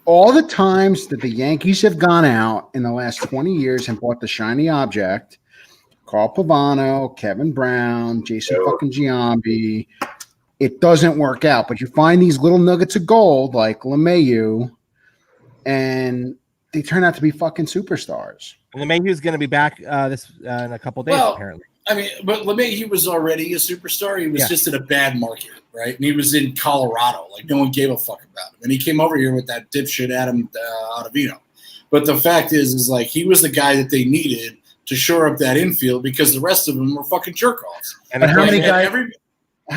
all the times that the Yankees have gone out in the last 20 years and bought the shiny object, Carl Pavano, Kevin Brown, Jason fucking Giambi, it doesn't work out. But you find these little nuggets of gold like LeMahieu, and they turn out to be fucking superstars. And LeMahieu is going to be back in a couple of days, apparently. I mean, but LeMahieu was already a superstar. He was just in a bad market, right? And he was in Colorado. Like, no one gave a fuck about him. And he came over here with that dipshit Adam Ottavino. But the fact is like, he was the guy that they needed to shore up that infield because the rest of them were fucking jerk-offs. And how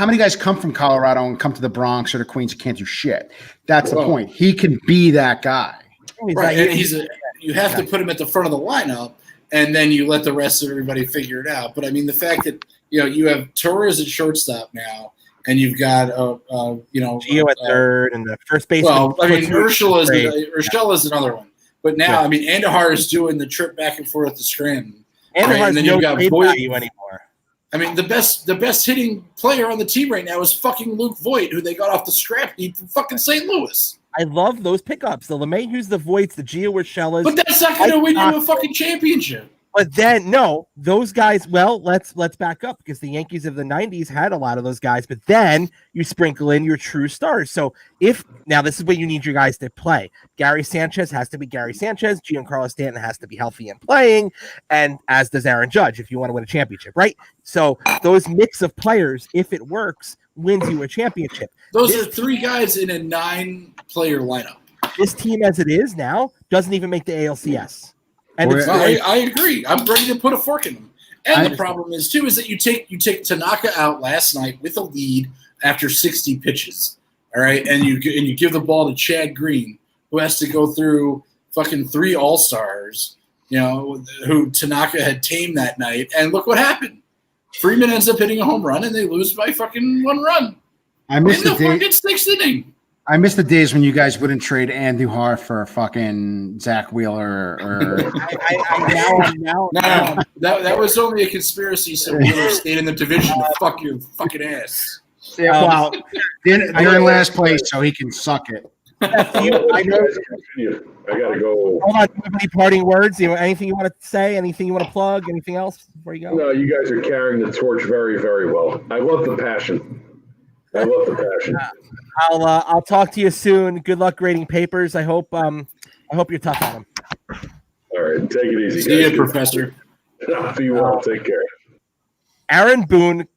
many guys come from Colorado and come to the Bronx or the Queens and can't do shit? That's the point. He can be that guy. Right. And you have to put him at the front of the lineup, and then you let the rest of everybody figure it out. But I mean, the fact that you have Torres at shortstop now, and you've got Gio at third, and the first base. Well, I mean, Urshela is another one. But now, I mean, Andahar is doing the trip back and forth to Scranton. Andahar's no trade value anymore. I mean, the best hitting player on the team right now is fucking Luke Voigt, who they got off the scrap heap from fucking St. Louis. I love those pickups. The LeMahieu's, the Voigts, the Gio Urshela's. But that's not going to win you a fucking championship. But then, no, those guys, well, let's back up, because the Yankees of the 90s had a lot of those guys, but then you sprinkle in your true stars. So now this is where you need your guys to play. Gary Sanchez has to be Gary Sanchez. Giancarlo Stanton has to be healthy and playing, and as does Aaron Judge if you want to win a championship, right? So those mix of players, if it works, wins you a championship. Those are three guys in a 9-player lineup. This team, as it is now, doesn't even make the ALCS. And I agree. I'm ready to put a fork in them. And the problem is that you take Tanaka out last night with a lead after 60 pitches. All right, and you give the ball to Chad Green, who has to go through fucking 3 All-Stars, who Tanaka had tamed that night. And look what happened. Freeman ends up hitting a home run, and they lose by fucking 1 run. I missed the fucking 6th inning. I miss the days when you guys wouldn't trade Andujar for fucking Zach Wheeler or. That was only a conspiracy. So Wheeler stayed in the division to fuck your fucking ass. Yeah, well, they're in last place, so he can suck it. I gotta go. Hold on. Do you have any parting words? Anything you want to say? Anything you want to plug? Anything else before you go? No, you guys are carrying the torch very, very well. I love the passion. I'll talk to you soon. Good luck grading papers. I hope I hope you're tough on him. All right, take it easy. See guys. you, Professor. Be well. Take care. Aaron Boone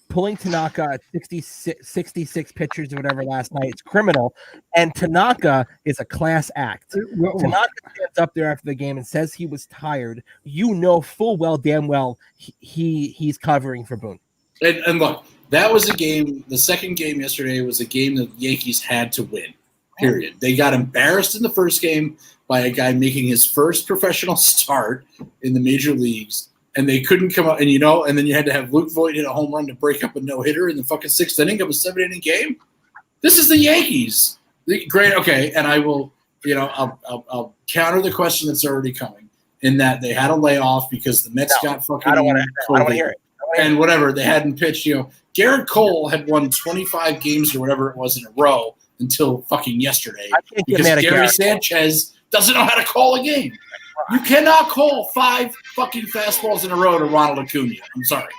pulling Tanaka at 66 pitchers or whatever last night. It's criminal. And Tanaka is a class act. Tanaka stands up there after the game and says he was tired. You know full well, damn well, he's covering for Boone. And look, that was a game. The second game yesterday was a game that the Yankees had to win, period. They got embarrassed in the first game by a guy making his first professional start in the major leagues. And they couldn't come out, and then you had to have Luke Voigt hit a home run to break up a no-hitter in the fucking sixth inning of a 7-inning game. This is the Yankees. Great, okay, and I will, I'll counter the question that's already coming in that they had a layoff because the Mets got fucking. I don't want to hear it. And whatever, they hadn't pitched. Garrett Cole had won 25 games or whatever it was in a row until fucking yesterday because Gary Sanchez doesn't know how to call a game. You cannot call 5 fucking fastballs in a row to Ronald Acuna. I'm sorry.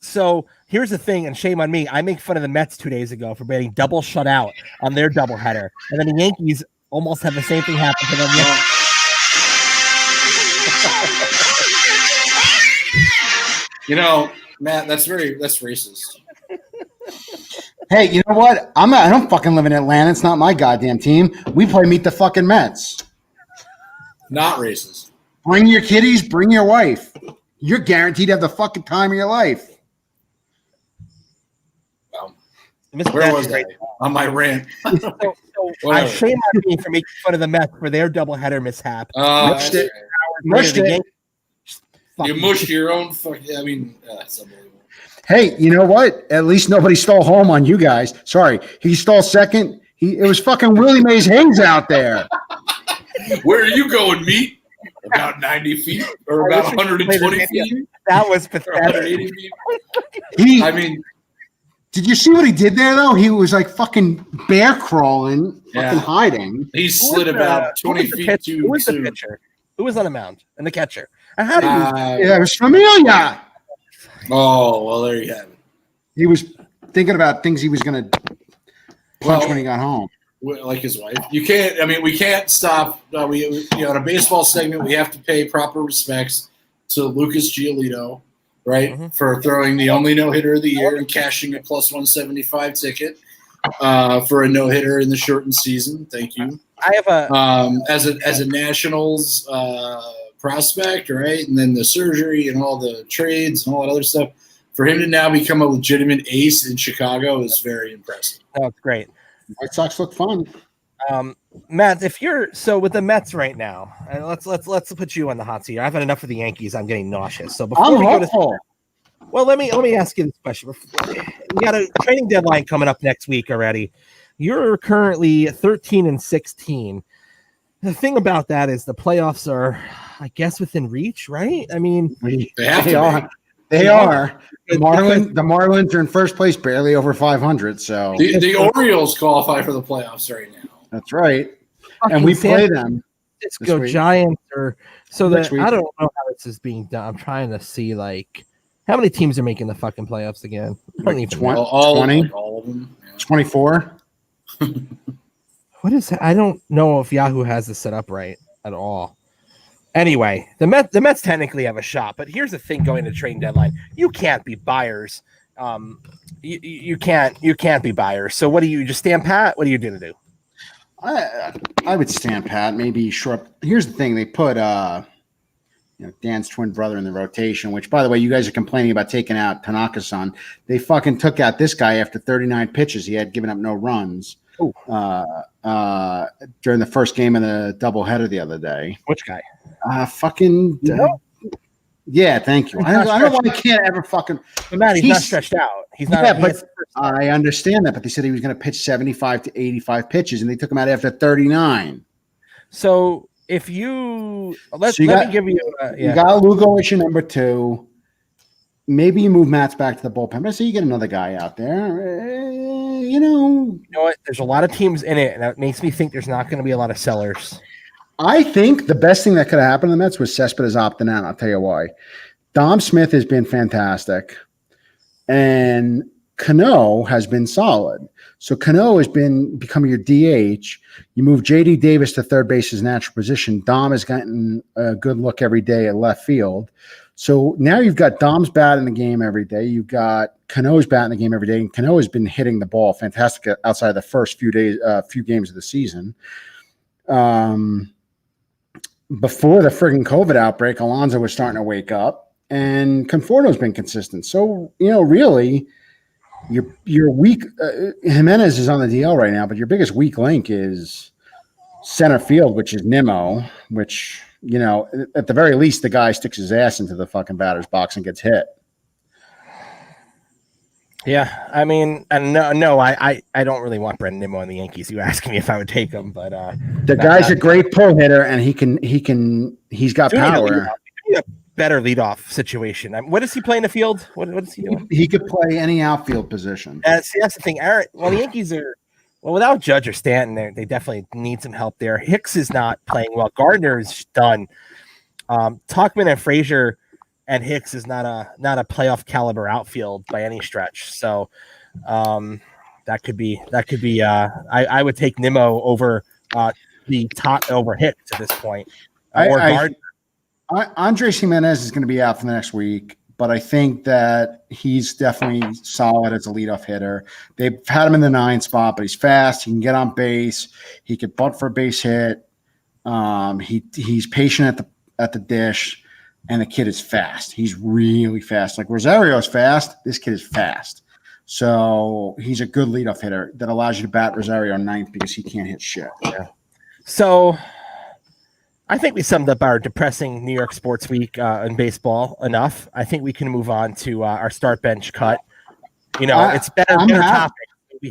So here's the thing, and shame on me. I make fun of the Mets 2 days ago for getting double shut out on their doubleheader, and then the Yankees almost have the same thing happen to them. Matt, that's racist. Hey, you know what? I don't fucking live in Atlanta. It's not my goddamn team. We play meet the fucking Mets. Not racist. Bring your kiddies, bring your wife. You're guaranteed to have the fucking time of your life. Where was I on my rant? I shame on me for making fun of the Mets for their doubleheader mishap. Mushed it. You mushed your own fucking. I mean, that's unbelievable. Hey, you know what? At least nobody stole home on you guys. Sorry, he stole second. It was fucking Willie Mays Hayes out there. Where are you going, meat? About 90 feet or about 120 feet? That was pathetic. Feet? Did you see what he did there, though? He was like fucking bear crawling, fucking hiding. He slid about 20 feet too Who was the soon. pitcher? Who was on the mound? And the catcher? And how do you? Yeah, it was familiar. Oh, well, there you have it. He was thinking about things he was going to punch when he got home. Like his wife. You can't, we can't stop. In a baseball segment, we have to pay proper respects to Lucas Giolito, right? For throwing the only no-hitter of the year and cashing a plus 175 ticket for a no-hitter in the shortened season. Thank you. I have a as a Nationals prospect, right? And then the surgery and all the trades and all that other stuff. For him to now become a legitimate ace in Chicago is very impressive. Oh, it's great. White Sox look fun. Matt, if you're with the Mets right now, and let's put you on the hot seat. I've had enough of the Yankees. I'm getting nauseous. So before we go to, let me ask you this question. We got a trading deadline coming up next week already. You're currently 13-16. The thing about that is the playoffs are, I guess, within reach, right? I mean, they are. They are. The Marlins are in first place, barely over 500. So the Orioles qualify for the playoffs right now. That's right, and we play them. Go Giants or so that I don't know how this is being done. I'm trying to see how many teams are making the fucking playoffs again. I don't even know. All of them. Yeah. 24. What is that? I don't know if Yahoo has this set up right at all. Anyway, the Mets technically have a shot, but here's the thing: going to trade deadline, you can't be buyers. You can't be buyers. So what do you just stand pat? What are you going to do? I would stand pat. Maybe short. Here's the thing: they put Dan's twin brother in the rotation. Which, by the way, you guys are complaining about taking out Tanaka-san. They fucking took out this guy after 39 pitches. He had given up no runs during the first game of the doubleheader the other day. Which guy? Yeah, thank you. I don't know why I can't ever fucking. But Matt, he's not stretched out. He's not. Yeah, but I understand that. But they said he was going to pitch 75 to 85 pitches, and they took him out after 39. So if you let me give you, you got Lugo issue number 2. Maybe you move Mats back to the bullpen. But so you get another guy out there. You know what? There's a lot of teams in it, and that makes me think there's not going to be a lot of sellers. I think the best thing that could have happened to the Mets was Cespedes opting out. I'll tell you why. Dom Smith has been fantastic. And Cano has been solid. So Cano has been becoming your DH. You move JD Davis to third base, his natural position. Dom has gotten a good look every day at left field. So now you've got Dom's bat in the game every day. You've got Cano's bat in the game every day. And Cano has been hitting the ball fantastic outside of the first few games of the season. Before the friggin' COVID outbreak, Alonso was starting to wake up, and Conforto's been consistent. So, really, your weak Jimenez is on the DL right now, but your biggest weak link is center field, which is Nimmo, which, at the very least, the guy sticks his ass into the fucking batter's box and gets hit. Yeah, I mean, and no, I don't really want Brendan Nimmo on the Yankees. You asked me if I would take him, but the guy's a great pull hitter, and he's got power. A better leadoff situation. What does he play in the field? What is he doing? He could play any outfield position. See, that's the thing. Aaron, the Yankees are without Judge or Stanton. They definitely need some help there. Hicks is not playing well. Gardner's done. Tuchman and Frazier and Hicks is not a playoff caliber outfield by any stretch. So that could be. I would take Nimmo over the top over Hicks at this point. Andres Jimenez is going to be out for the next week, but I think that he's definitely solid as a leadoff hitter. They've had him in the 9 spot, but he's fast. He can get on base. He could bunt for a base hit. He's patient at the dish. And the kid is fast. He's really fast. Like Rosario's fast. This kid is fast. So he's a good leadoff hitter that allows you to bat Rosario 9th because he can't hit shit. Yeah. So I think we summed up our depressing New York sports week in baseball enough. I think we can move on to our start bench cut. It's better topic.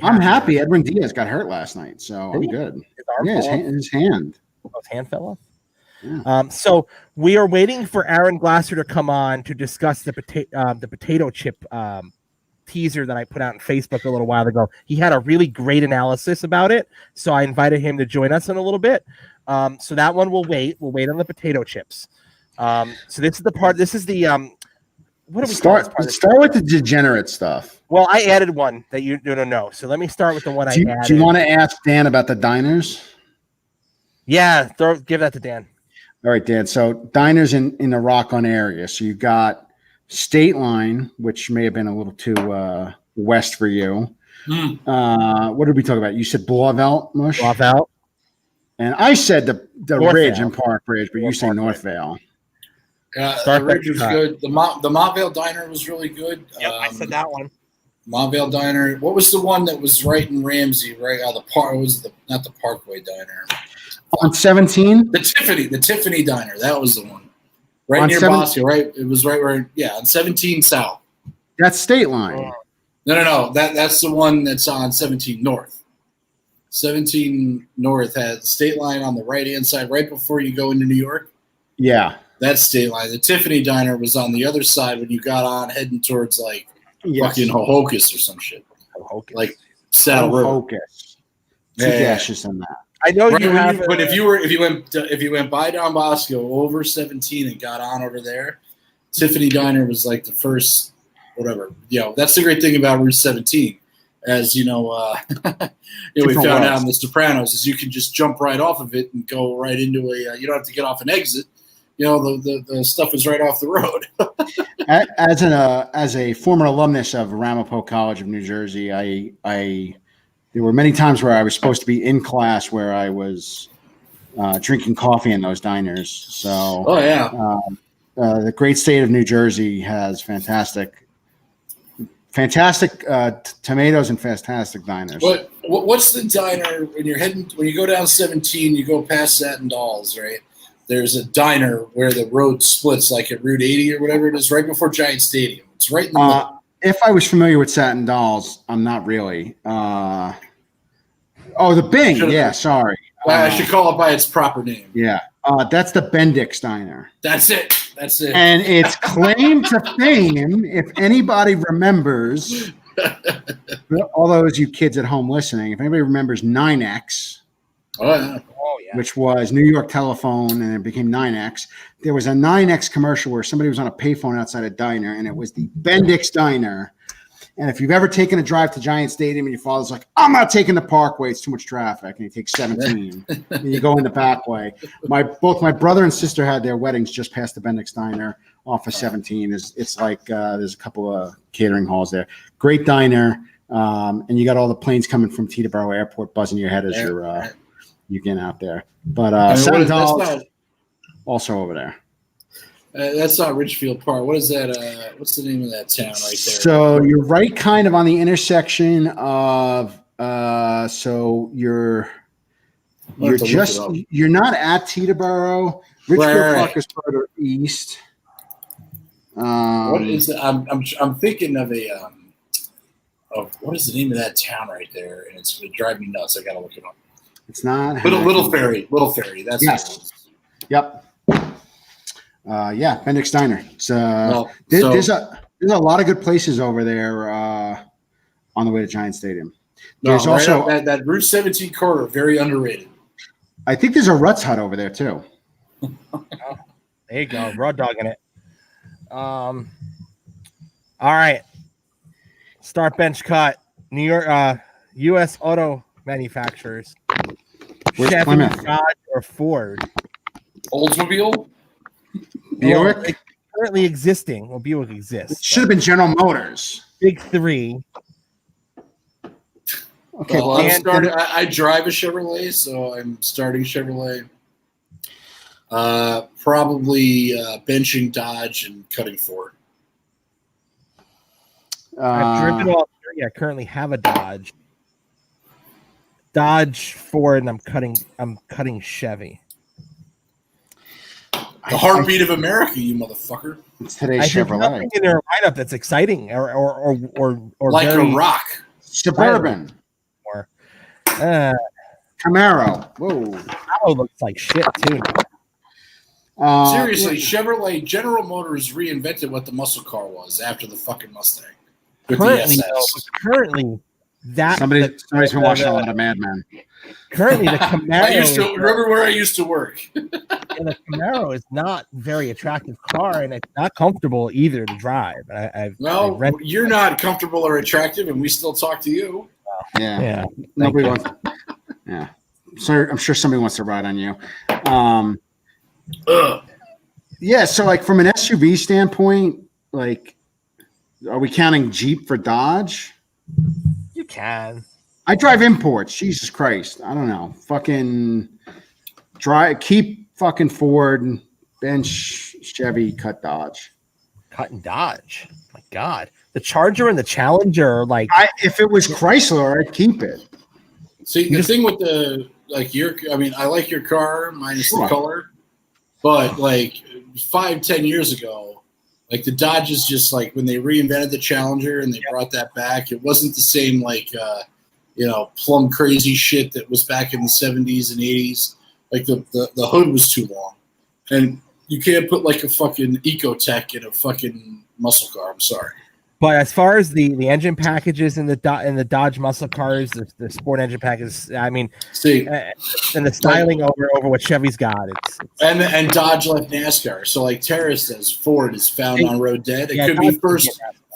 I'm happy Edwin Diaz got hurt last night, so I'm good. His hand. His hand fell off. Yeah. So we are waiting for Aaron Glasser to come on to discuss the potato chip teaser that I put out on Facebook a little while ago. He had a really great analysis about it, so I invited him to join us in a little bit. So that one we'll wait. We'll wait on the potato chips. So this is the part. This is the what do we start with the degenerate stuff? Well, I added one that you don't know. So let me start with the one I added. Do you want to ask Dan about the diners? Yeah, give that to Dan. All right, Dan. So diners in the Rock-On area. So you got State Line, which may have been a little too west for you. What did we talk about? You said Blauvelt, Mush? Blauvelt. And I said the Ridge and Park Ridge, but you say Northvale. The Ridge was good. The Montvale Diner was really good. Yep, I said that one. Montvale Diner. What was the one that was right in Ramsey? Right, the park. It was not the Parkway Diner. On 17? The Tiffany Diner. That was the one. Right near Bosco, right? It was right where, on 17 South. That's State Line. No. That's the one that's on 17 North. 17 North has State Line on the right-hand side, right before you go into New York. Yeah. That's State Line. The Tiffany Diner was on the other side when you got on heading towards, fucking Hohokus or some shit. Like Saddle Road. Hohokus. Two dashes in that. I know you have, but if you went by Don Bosco over 17 and got on over there, Tiffany Diner was like the first, whatever. That's the great thing about Route 17, as we found out in The Sopranos, is you can just jump right off of it and go right into you don't have to get off an exit. The stuff is right off the road. As a former alumnus of Ramapo College of New Jersey, there were many times where I was supposed to be in class where I was drinking coffee in those diners. So, the great state of New Jersey has fantastic tomatoes and fantastic diners. What's the diner when you go down 17? You go past Satin Dolls, right? There's a diner where the road splits, like at Route 80 or whatever it is, right before Giant Stadium. It's right in the middle. If I was familiar with Satin Dolls, I'm not really. The Bing. Yeah, sorry. I should call it by its proper name. Yeah. That's the Bendix Diner. That's it. And its claim to fame, if anybody remembers, all those you kids at home listening, if anybody remembers 9X, which was New York Telephone, and it became 9X. There was a 9X commercial where somebody was on a payphone outside a diner, and it was the Bendix Diner. And if you've ever taken a drive to Giant Stadium and your father's like, I'm not taking the Parkway, it's too much traffic, and you take 17, and you go in the back way. Both my brother and sister had their weddings just past the Bendix Diner off of 17. It's like there's a couple of catering halls there. Great diner, and you got all the planes coming from Teterboro Airport buzzing your head as you get out there. But $7 also over there. That's not Richfield Park. What is that? What's the name of that town right there? So you're right kind of on the intersection of so you're not at Teterboro. Richfield Park is further east. What is it? I'm thinking of what is the name of that town right there? And it's driving me nuts. I gotta look it up. It's not Little Ferry. That's yes. Yep. Bendix Diner. There's a lot of good places over there on the way to Giant Stadium. There's also that Route 17 corridor, very underrated. I think there's a Ruts Hut over there too. There you go, raw dogging it. All right, start bench cut. New York, U.S. auto manufacturers. Where's Chevy, Plymouth? Dodge, or Ford? Oldsmobile. Buick? Well, currently existing. Well, Buick exists. Should have been General Motors. Big three. Okay, Well, I drive a Chevrolet, so I'm starting Chevrolet. Probably benching Dodge and cutting Ford. I've driven all three. I currently have a Dodge. Dodge, Ford, and I'm cutting Chevy. The heartbeat of America, you motherfucker. It's today's Chevrolet. Nothing in their lineup that's exciting or like very a rock. Suburban. Camaro. Whoa. Camaro looks like shit too. Seriously, Chevrolet, General Motors reinvented what the muscle car was after the fucking Mustang. Currently, somebody's been watching a lot of Mad Men. Currently, the Camaro. Remember where I used to work? And the Camaro is not a very attractive car, and it's not comfortable either to drive. You're not comfortable or attractive, and we still talk to you. Yeah. Nobody wants. Yeah. So I'm sure somebody wants to ride on you. Yeah. So, like, from an SUV standpoint, like, are we counting Jeep for Dodge? You can. I drive imports. Jesus Christ. I don't know. Fucking keep fucking Ford, bench Chevy, cut Dodge. Cutting Dodge. My God. The Charger and the Challenger are like. If it was Chrysler, I'd keep it. See, the thing with I like your car minus the color, but like 5-10 years ago, like the Dodge is just like when they reinvented the Challenger and they brought that back, it wasn't the same plum crazy shit that was back in the 70s and 80s. Like the hood was too long, and you can't put like a fucking Ecotec in a fucking muscle car. I'm sorry. But as far as the engine packages in the Dodge muscle cars, the sport engine packages, I mean, and the styling over what Chevy's got, it's and Dodge left NASCAR. So like Terrace says, Ford is found on road dead. It could be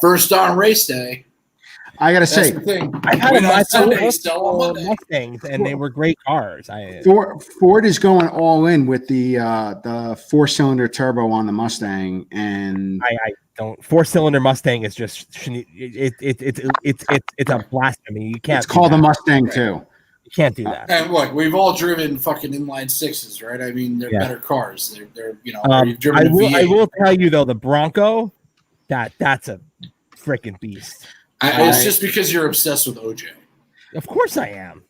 first on race day. I gotta say, I had a Mustangs, and they were great cars. Ford is going all in with the 4-cylinder turbo on the Mustang, and I don't. 4-cylinder Mustang is just it's a blasphemy. You can't. It's called a Mustang too. You can't do that. And look, we've all driven fucking inline sixes, right? I mean, they're better cars. They're you've driven I will tell you though, the Bronco, that's a freaking beast. It's just because you're obsessed with OJ. Of course I am.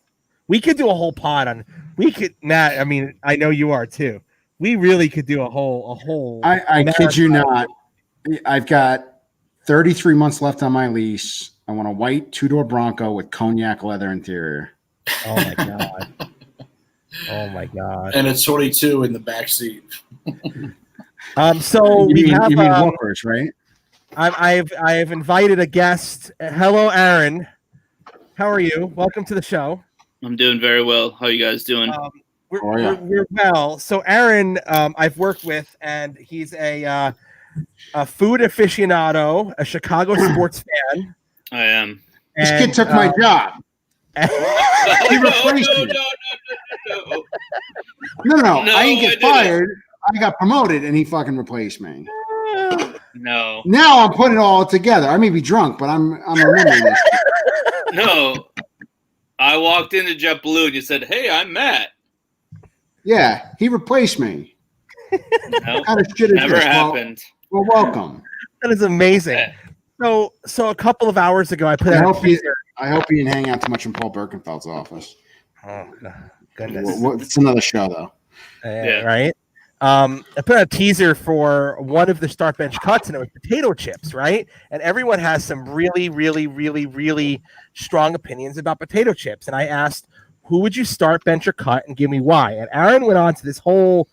We could do a whole pod on. We could, Matt. I mean, I know you are too. We really could do a whole. I kid you not. I've got 33 months left on my lease. I want a white 2-door Bronco with cognac leather interior. Oh my god. Oh my god. And it's 22 in the back seat. So you mean whoopers, right? I have invited a guest. Hello, Aaron. How are you? Welcome to the show. I'm doing very well. How are you guys doing? We're well. So Aaron, I've worked with, and he's a food aficionado, a Chicago sports fan, I am. This kid took my job. He replaced me. No. I didn't get fired. I got promoted, and he fucking replaced me. No. Now I'm putting it all together. I may be drunk, but I'm remembering this. No. I walked into JetBlue and you said, "Hey, I'm Matt." Yeah, he replaced me. No, kind of shit never happened. Well, welcome. That is amazing. So a couple of hours ago, I put out a teaser. I hope you didn't hang out too much in Paul Birkenfeld's office. Oh goodness, it's another show though. Yeah, right. I put out a teaser for one of the start bench cuts, and it was potato chips, right? And everyone has some really, really, really, really strong opinions about potato chips. And I asked, who would you start, bench, or cut, and give me why? And Aaron went on to this whole,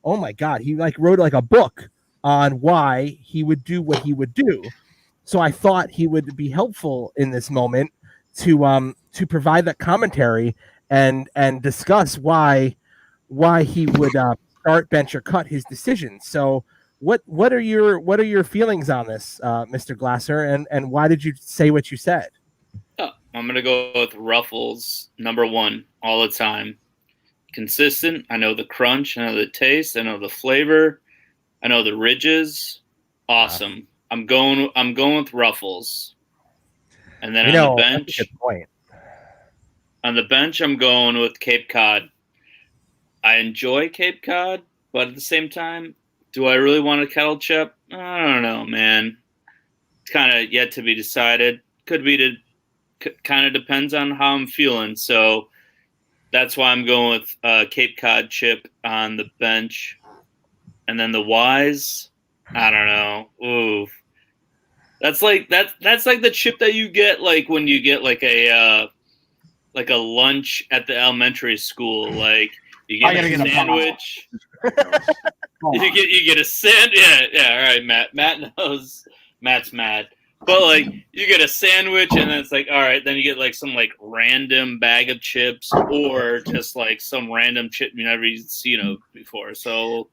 oh my God, he wrote like a book on why he would do what he would do. So I thought he would be helpful in this moment to provide that commentary and discuss why he would start, bench, or cut his decisions. So what are your feelings on this, Mr. Glasser, and why did you say what you said? Oh, I'm gonna go with Ruffles number one all the time. Consistent. I know the crunch. I know the taste. I know the flavor. I know the ridges. Awesome. I'm going with Ruffles. And then on the bench, that's a good point. On the bench, I'm going with Cape Cod. I enjoy Cape Cod, but at the same time, do I really want a kettle chip? I don't know, man. It's kind of yet to be decided. Kind of depends on how I'm feeling. So that's why I'm going with Cape Cod chip on the bench. And then the Wise, I don't know. Ooh. That's like the chip that you get like when you get like a lunch at the elementary school. Like you get a sandwich. You get a sandwich. Yeah. All right, Matt. Matt knows. Matt's mad. But like you get a sandwich and then it's like, all right, then you get like some like random bag of chips or just like some random chip you never seen before. So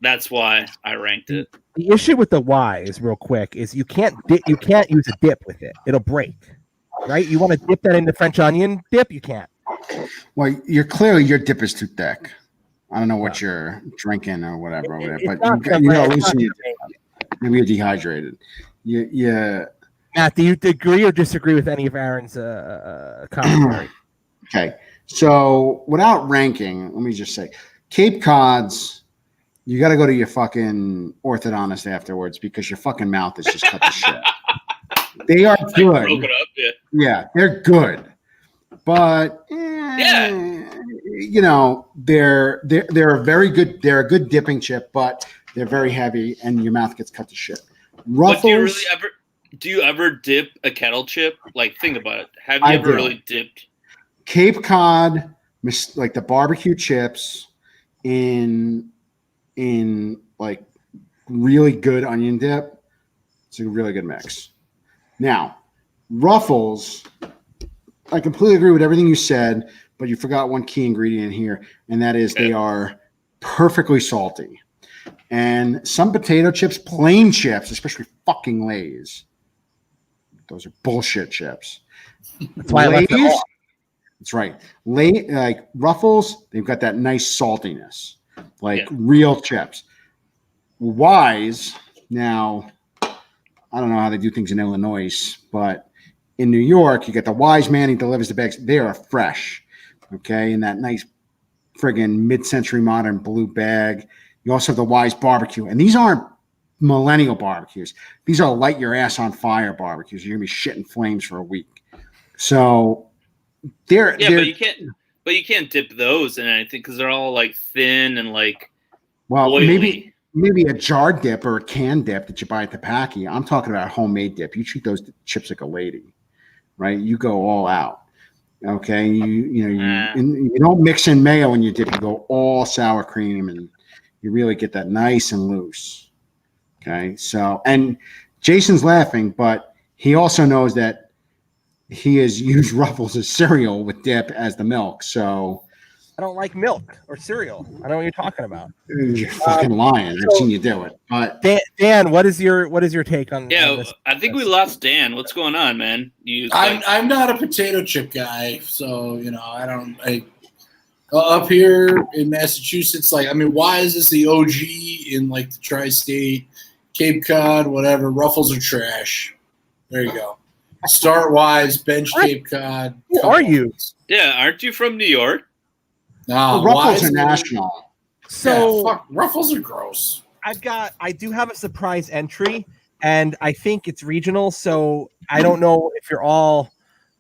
that's why I ranked it. The issue with the Wise, real quick, is you can't use a dip with it. It'll break. Right? You want to dip that into French onion dip? You can't. Well, your dip is too thick. I don't know what you're drinking or whatever over there, but maybe you're dehydrated. Yeah. Matt, do you agree or disagree with any of Aaron's commentary? Okay. So without ranking, let me just say, Cape Cod's, you got to go to your fucking orthodontist afterwards because your fucking mouth is just cut to shit. They are good. Broke it up, yeah, they're good. But they're a very good. They're a good dipping chip, but they're very heavy, and your mouth gets cut to shit. Ruffles. But do you ever dip a kettle chip? Like, think about it. Have you ever really dipped Cape Cod, like the barbecue chips, in like really good onion dip? It's a really good mix. Now, Ruffles, I completely agree with everything you said, but you forgot one key ingredient here, and that is they are perfectly salty. And some potato chips, plain chips, especially fucking Lay's, those are bullshit chips. That's why I left it off. That's right. Like Ruffles, they've got that nice saltiness, like real chips. Wise, now, I don't know how they do things in Illinois, but in New York, you get the Wise man, he delivers the bags. They are fresh, okay, in that nice friggin' mid-century modern blue bag. You also have the Wise barbecue, and these aren't millennial barbecues. These are light your ass on fire barbecues. You're gonna be shitting flames for a week. So they're but you can't dip those in anything because they're all like thin and like oily. Maybe a jar dip or a can dip that you buy at the packy. I'm talking about homemade dip. You treat those chips like a lady, right? You go all out. Okay, you don't mix in mayo when you dip. You go all sour cream, and you really get that nice and loose. Okay, so and Jason's laughing, but he also knows that he has used Ruffles as cereal with dip as the milk. So I don't like milk or cereal. I don't know what you're talking about. You're fucking lying. I've seen you do it. But Dan, what is your take on Yeah, this? I think we lost Dan. What's going on, man? I'm not a potato chip guy, so up here in Massachusetts, why is this the OG in like the tri-state, Cape Cod, whatever? Ruffles are trash. There you go. Start wise, bench What? Cape Cod. Who are you? Yeah, aren't you from New York? No, Ruffles are national. So fuck, Ruffles are gross. I do have a surprise entry, and I think it's regional. So I don't know if you're all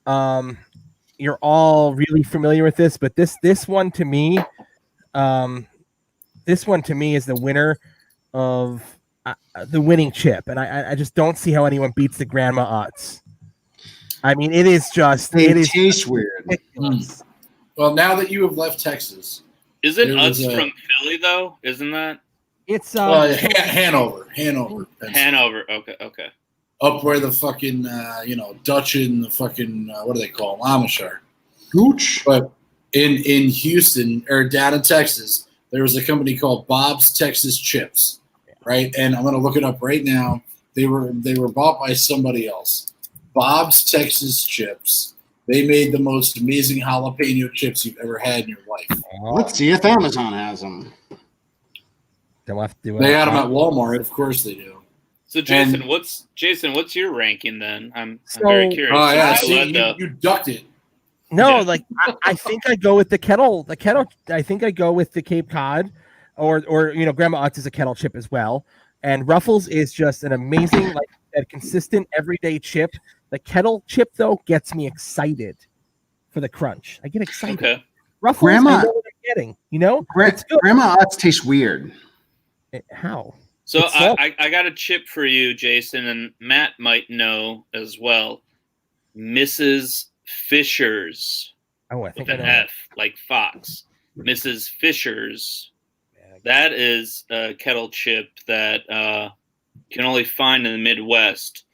really familiar with this, but this one to me is the winner of the winning chip, and I just don't see how anyone beats the Grandma Utz. I mean, it Tastes weird. ridiculous. Well, now that you have left Texas, Isn't There was Utz from Philly though? Isn't that It's Hanover, Hanover? Okay. up where the fucking Dutch and the fucking what do they call them? Amish are. Gooch. But in Houston or down in Texas, there was a company called Bob's Texas Chips, right? And I'm gonna look it up right now. They were bought by somebody else. Bob's Texas Chips. They made the most amazing jalapeno chips you've ever had in your life. Let's see if Amazon has them. They got them at Walmart, of course they do. So Jason, what's your ranking then? I'm So- very curious. Oh yeah, Who led see, the- you ducked it. No, Yeah. like I think I go with the kettle. The kettle. I think I go with the Cape Cod, or Grandma Utz is a kettle chip as well. And Ruffles is just an amazing, like a consistent everyday chip. The kettle chip though gets me excited for the crunch. I get excited. Okay. Ruffles, Grandma- I know what I'm getting. It's good. Grandma Utz tastes weird. How? So It's salt. I got a chip for you, Jason, and Matt might know as well. Mrs. Fisher's Oh, I think with I an know. F, like Fox. Mrs. Fisher's. That is a kettle chip that you can only find in the Midwest.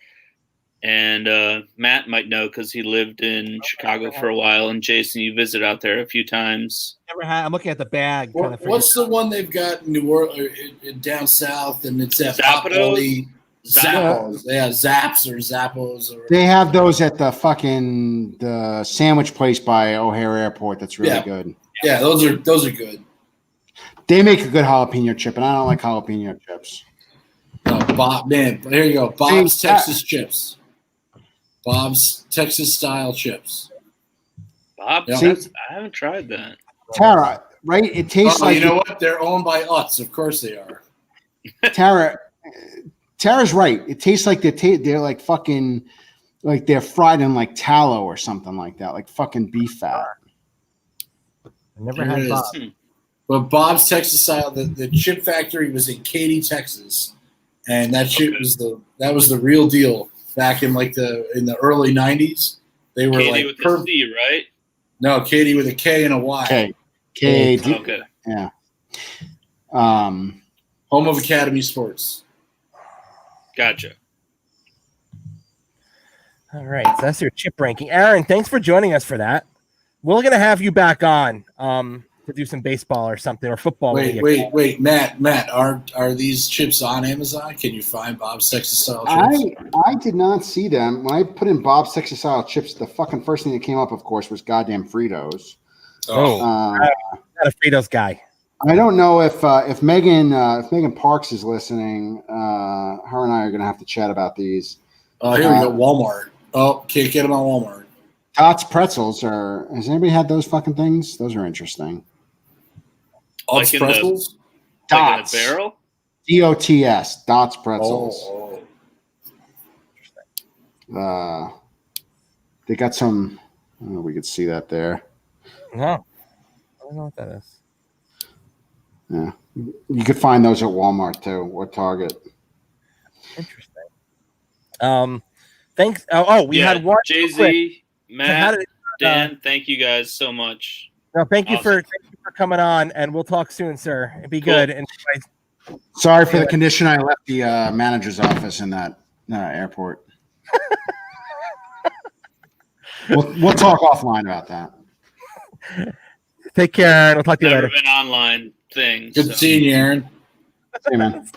And Matt might know because he lived in Chicago for a while. And Jason, you visited out there a few times. Never had. I'm looking at the bag. What's the one they've got in New Orleans, down south, and it's at Pop Zappatos? Belly? Zappos. Yeah, Zaps or Zappos. Or They have those at the sandwich place by O'Hare Airport. That's really Yeah. good. yeah, those are good. They make a good jalapeno chip, and I don't like jalapeno chips. No, Bob, man, here you go. Bob's Hey, Texas chips. Bob's Texas style chips. Bob, Yeah. I haven't tried that. Tara, right? It tastes Oh, like you know what? They're owned by Utz. Of course they are. Tara's right. It tastes like they're like fucking, like they're fried in like tallow or something like that, like fucking beef fat. I never There had it Bob. is. But Bob's Texas style, the chip factory was in Katy, Texas, and that chip was the real deal back in in the early '90s. They were Katie like with a C, right? No, Katy with a K and a Y. Okay. Yeah. Home of Academy Sports. Gotcha. All right, so that's your chip ranking. Aaron, thanks for joining us for that. We're gonna have you back on to do some baseball or something or football. Wait, Matt, are these chips on Amazon? Can you find Bob's Texas style chips? I did not see them. When I put in Bob's Texas style chips, the fucking first thing that came up, of course, was goddamn Fritos. Oh, not a Fritos guy. I don't know if Megan Parks is listening. Her and I are gonna have to chat about these. Oh, here we go. Walmart. Oh, can't get them on Walmart. Tots pretzels are. Has anybody had those fucking things? Those are interesting. Like Utz in the- pretzels. Like in a Dots. barrel? DOTS. Dots pretzels. Oh. They got some. I don't know if we could see that there. No, I don't know what that is. Yeah, you could find those at Walmart too, or Target. Interesting. Thanks. We had one. Jay-Z, How Matt, did it- Dan, thank you guys so much. No, thank you Awesome. for coming on, and we'll talk soon, sir. It'd be Cool. good. And Sorry for the condition I left the manager's office in that airport. We'll talk offline about that. Take care, and we'll talk to you Never later. been online thing. Good seeing you, Aaron. Hey, man.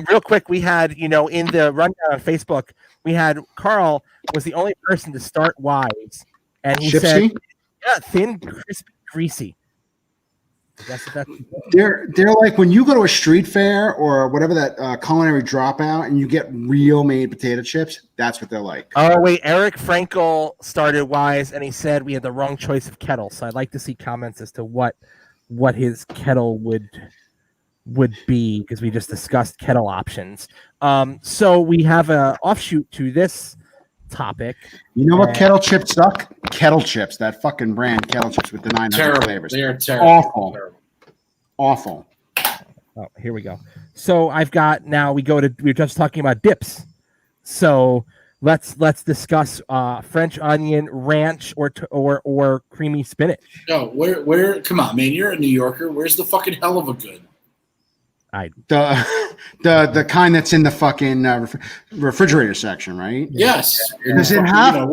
Real quick, we had, in the rundown on Facebook, we had Carl was the only person to start Wise, and he said, Chipsy? "Yeah, thin, crispy, greasy." That's They're like when you go to a street fair or whatever that culinary dropout and you get real made potato chips. That's what they're like. Oh wait, Eric Frankel started Wise, and he said we had the wrong choice of kettle. So I'd like to see comments as to what his kettle would be, because we just discussed kettle options. So we have a offshoot to this topic. You know what kettle chips suck? Kettle chips, that fucking brand, kettle chips with the 900 Terrible. flavors. They are terrible. Awful. Terrible. Awful. Oh, here we go. So I've got, now we were just talking about dips. So let's discuss French onion, ranch, or creamy spinach. No, where? Come on, man. You're a New Yorker. Where's the fucking hell of a good? The kind that's in the fucking refrigerator section, right? Yes. Does it have?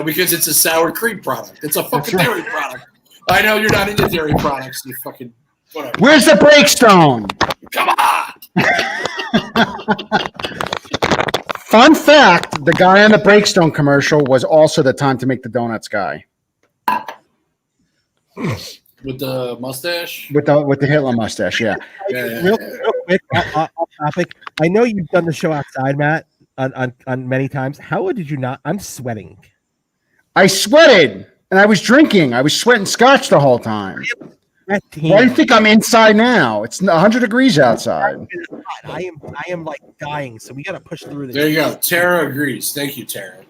Because it's a sour cream product. It's a fucking dairy product. I know you're not into dairy products. You fucking whatever. Where's the breakstone? Come on. Fun fact: the guy on the breakstone commercial was also the Time to Make the Donuts guy With the mustache. with the Hitler mustache. Yeah. Real quick, off topic. I know you've done the show outside, Matt, on many times. How did you not? I'm sweating. I sweated and I was drinking. I was sweating scotch the whole time. Why do you think I'm inside now? It's 100 degrees outside. I am like dying. So we got to push through this. There you go. Tara agrees. Thank you, Tara.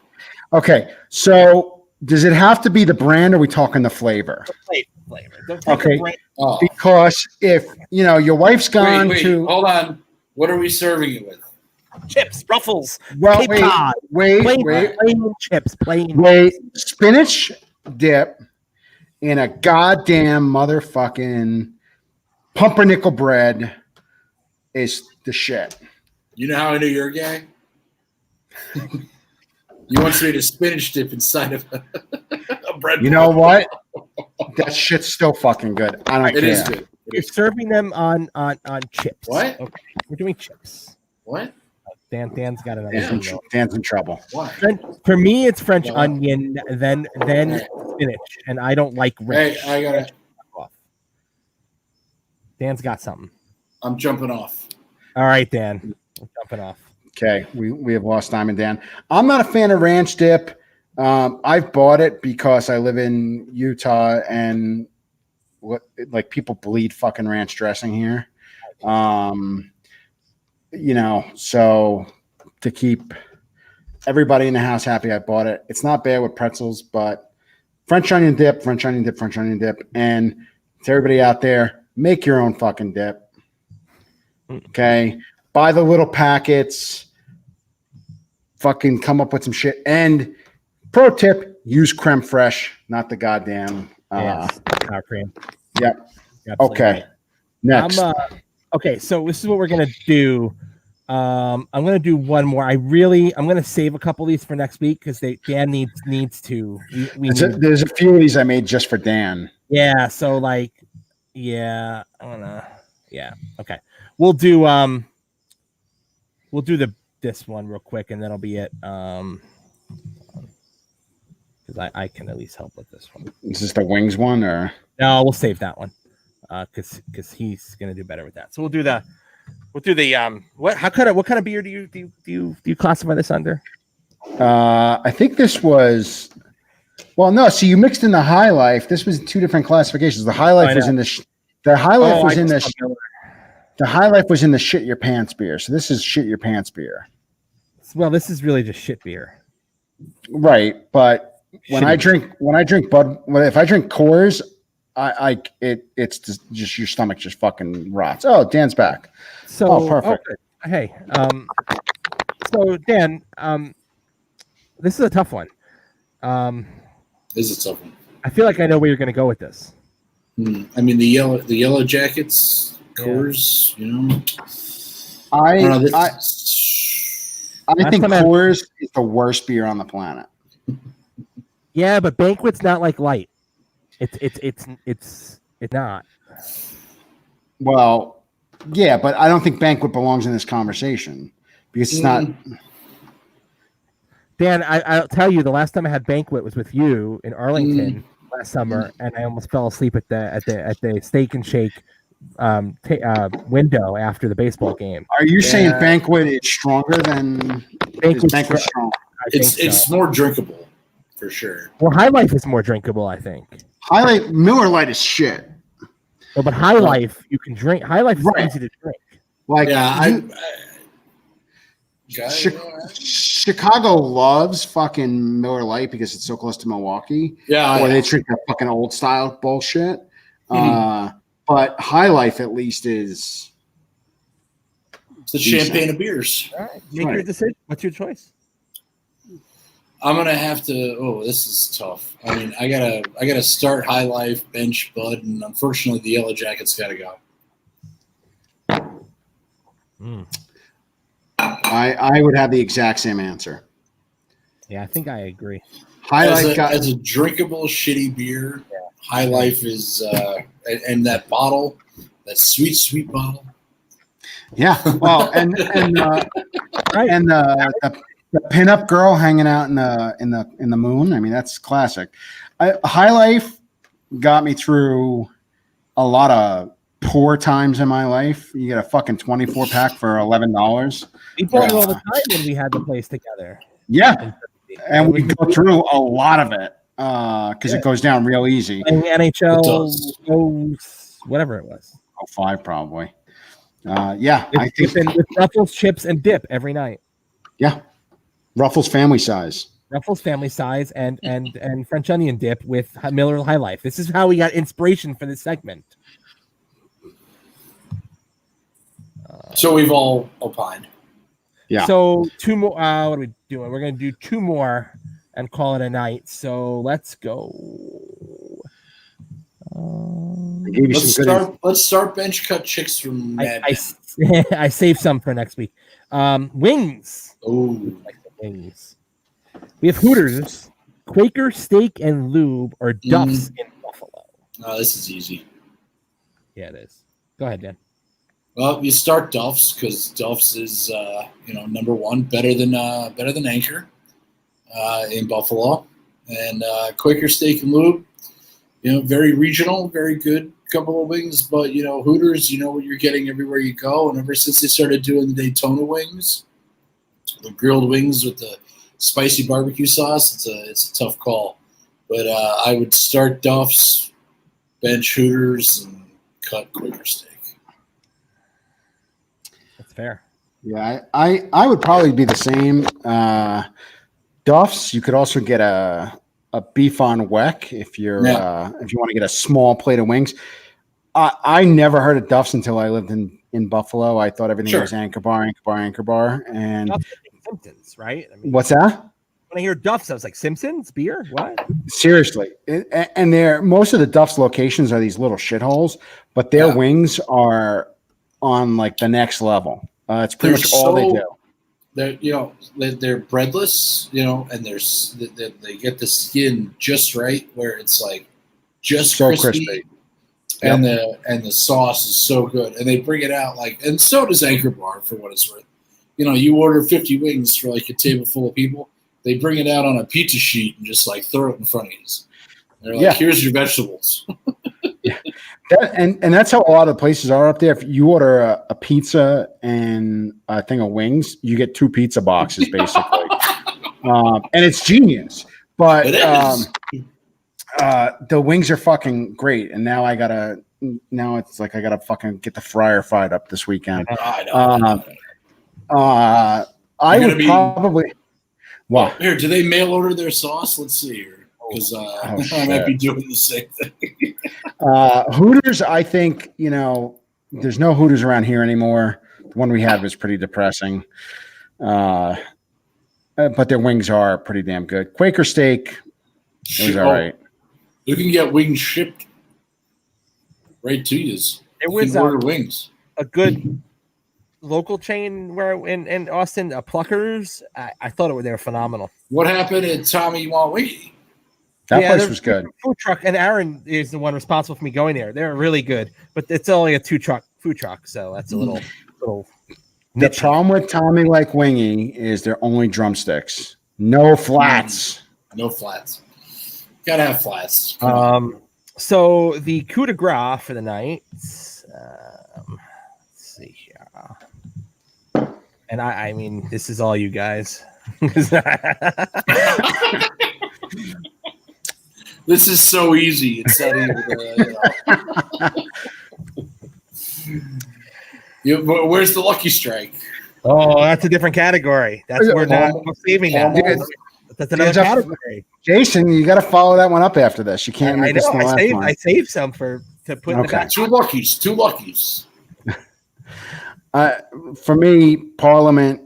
Okay, so does it have to be the brand, or are we talking the flavor? Flavor. Don't take Okay. a brand- Oh. Because if your wife's gone Wait, to hold on. What are we serving it with? chips, Ruffles, well, Cape Cod, wait, plain chips, plain. spinach dip in a goddamn motherfucking pumpernickel bread is the shit. You know how I know you're gay? You once made a spinach dip inside of a bread. You know what? That shit's still fucking good. I don't It care. is good. You're serving them on chips. What? Okay. We're doing chips. What? Dan's got another. Yeah. one. Dan's in trouble. Why? For me, it's French Yeah. onion, then spinach, and I don't like ranch. Hey, I gotta. Dan's got something. I'm jumping off. All right, Dan, I'm jumping off. Okay, we have lost Diamond Dan. I'm not a fan of ranch dip. I've bought it because I live in Utah and people bleed fucking ranch dressing here. So to keep everybody in the house happy, I bought it. It's not bad with pretzels, but French onion dip. And to everybody out there, make your own fucking dip. Okay. Buy the little packets. Fucking come up with some shit. And pro tip, use creme fraiche, not the goddamn Sour cream. Yep. Absolutely. Okay. Next. Okay, so this is what we're gonna do. I'm gonna do one more. I'm gonna save a couple of these for next week because Dan needs to. There's a few of these I made just for Dan. Yeah. So I wanna. Yeah. Okay. We'll do this one real quick, and that'll be it. Because I can at least help with this one. Is this the wings one or? No, we'll save that one. Because he's gonna do better with that. So we'll do the what kind of beer do you classify this under? I think this was. Well, no. See, you mixed in the High Life. This was two different classifications. The High Life was in the. The High Life was in the. The High Life was in the shit your pants beer. So this is shit your pants beer. Well, this is really just shit beer. Right, but if I drink Coors, it's just your stomach just fucking rots. Oh, Dan's back. So perfect. Hey, so Dan, this is a tough one. This is a tough one. I feel like I know where you're going to go with this. I mean, the yellow jackets, Coors, I think time Coors is the worst beer on the planet. Yeah, but Banquet's not like light. It's not. Well, yeah, but I don't think banquet belongs in this conversation because it's not. Dan, I'll tell you, the last time I had banquet was with you in Arlington last summer, and I almost fell asleep at the Steak and Shake window after the baseball game. Are you saying banquet is stronger than banquet strong? It's more drinkable for sure. Well, High Life is more drinkable, I think. Miller Lite is shit. No, but High Life you can drink. High Life is easy to drink. Like Chicago loves fucking Miller Lite because it's so close to Milwaukee. Or they drink that fucking old style bullshit. But High Life at least is. It's the champagne of beers. All right, make your decision. What's your choice? I'm gonna have to. Oh, this is tough. I mean, I gotta start High Life, bench Bud, and unfortunately, the Yellow Jackets gotta go. I would have the exact same answer. Yeah, I think I agree. High Life as a drinkable shitty beer. High Life is and that bottle, that sweet bottle. Yeah, well, and the pinup girl hanging out in the moon. I mean, that's classic. High Life got me through a lot of poor times in my life. You get a fucking 24 pack for $11. We bought it all the time when we had the place together. Yeah, and we go through a lot of it because it goes down real easy. And NHL, whatever it was. 05 probably. I think with Ruffles, chips, and dip every night. Yeah, Ruffles family size. Ruffles family size and French onion dip with Miller High Life. This is how we got inspiration for this segment. So we've all opined. Yeah. So two more. What are we doing? We're going to do two more and call it a night. So let's go. Let's start bench cut chicks from Mad Men. I saved some for next week. Wings. Oh, like the wings. We have Hooters, Quaker Steak and Lube, or Duff's in Buffalo. Oh, this is easy. Yeah, it is. Go ahead, Dan. Well, you start Duff's because Duff's is number one, better than Anchor in Buffalo, and Quaker Steak and Lube. Very regional, very good couple of wings, but Hooters, you know what you're getting everywhere you go. And ever since they started doing the Daytona wings, the grilled wings with the spicy barbecue sauce, it's a tough call. But I would start Duff's, bench Hooters, and cut Quaker Steak. That's fair. Yeah, I would probably be the same. Duff's, you could also get a beef on weck if you want to get a small plate of wings. I never heard of Duff's until I lived in Buffalo. I thought everything was Anchor Bar. And Simpsons, right? I mean, what's that? When I hear Duff's, I was like, Simpsons beer? What? Seriously. And most of the Duff's locations are these little shitholes, but their wings are on like the next level. It's pretty much all they do. They're breadless, and they get the skin just right where it's like just so crispy. And the sauce is so good, and they bring it out and so does Anchor Bar for what it's worth. You order 50 wings for like a table full of people. They bring it out on a pizza sheet and just throw it in front of you. They're like, here's your vegetables. Yeah. And that's how a lot of places are up there. If you order a pizza and a thing of wings, you get 2 pizza boxes basically. And it's genius. But the wings are fucking great. And now it's like I gotta fucking get the fryer fired up this weekend. I would probably. What? Here, do they mail order their sauce? Let's see here. Because I might be doing the same thing. Hooters, I think, there's no Hooters around here anymore. The one we had was pretty depressing. But their wings are pretty damn good. Quaker Steak is all right. You can get wings shipped right to you. There was order wings. A good local chain where in Austin, Pluckers. I thought they were phenomenal. What happened at Tommy Wawiki? That place the was good. Food truck, and Aaron is the one responsible for me going there. They're really good, but it's only a food truck, so that's a little The niche. problem with Tommy Like Wingy is they're only drumsticks, no flats. No flats. Gotta have flats. So the coup de grace for the night. Let's see here. And I mean, this is all you guys. This is so easy. It's not even. Where's the lucky strike? Oh, that's a different category. That's we're not saving that. That's another category. Jason, you got to follow that one up after this. You can't. I know. I saved some to put in the back. Two luckies. For me, Parliament.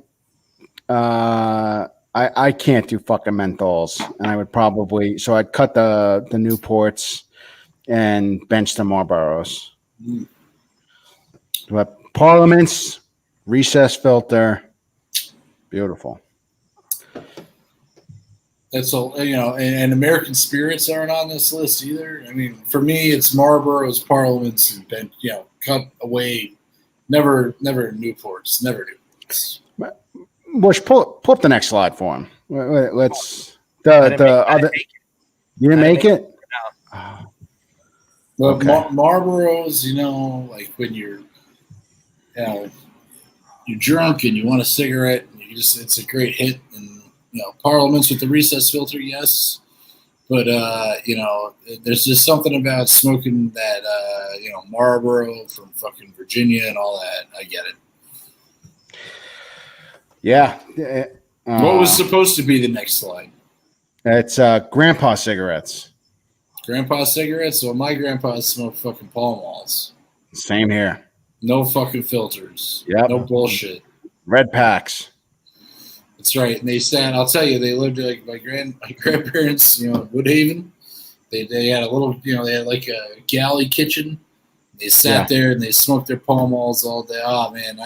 I can't do fucking menthols, and I would probably I'd cut the Newports and bench the Marlboros. But Parliament's recess filter, beautiful. That's all, and American Spirits aren't on this list either. I mean, for me, it's Marlboro's, Parliaments, and been cut away. Never Newports, never Newports. Bush, pull up the next slide for him. Let's the other. You didn't make it. No. Well, okay. Marlboros, like when you're drunk and you want a cigarette, it's a great hit. And Parliaments with the recess filter, yes, but there's just something about smoking that Marlboro from fucking Virginia and all that. I get it. Yeah. What was supposed to be the next slide? It's grandpa cigarettes. Grandpa cigarettes? Well, my grandpa smoked fucking Pall Malls. Same here. No fucking filters. Yep. No bullshit. Red packs. That's right. And I'll tell you, they lived like my grandparents, in Woodhaven. They had a little, they had like a galley kitchen. They sat there and they smoked their Pall Malls all day. Oh man,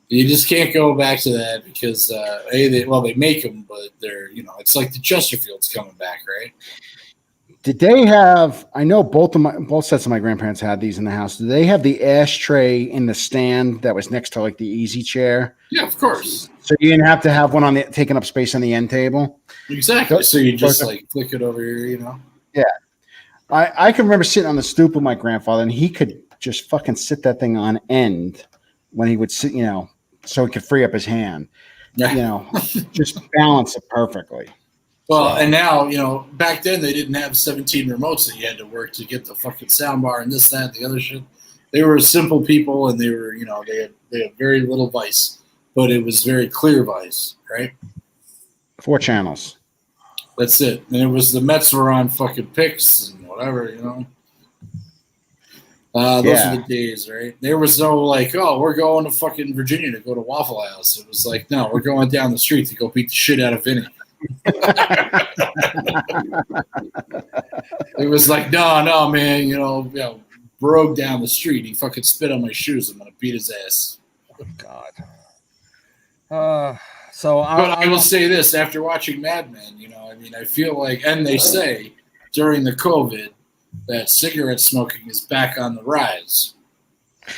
you just can't go back to that because they make them, but they're it's like the Chesterfields coming back, right? Did they have? I know both sets of my grandparents had these in the house. Did they have the ashtray in the stand that was next to like the easy chair? Yeah, of course. So you didn't have to have one taking up space on the end table. Exactly. So you just flick it over here, Yeah, I can remember sitting on the stoop with my grandfather, and he could just fucking sit that thing on end when he would sit, so he could free up his hand. Just balance it perfectly. Well, and now, back then they didn't have 17 remotes that you had to work to get the fucking sound bar and this, that, the other shit. They were simple people, and they were, they had very little vice, but it was very clear vice, right? 4 channels. That's it. And it was the Mets were on fucking picks and whatever, Those are the days, right? There was no like, oh, we're going to fucking Virginia to go to Waffle House. It was like, no, we're going down the street to go beat the shit out of Vinny. It was like, no, man, broke down the street. He fucking spit on my shoes. I'm gonna beat his ass. Oh, God. But I will say this: after watching Mad Men, I feel like, and they say during the COVID that cigarette smoking is back on the rise.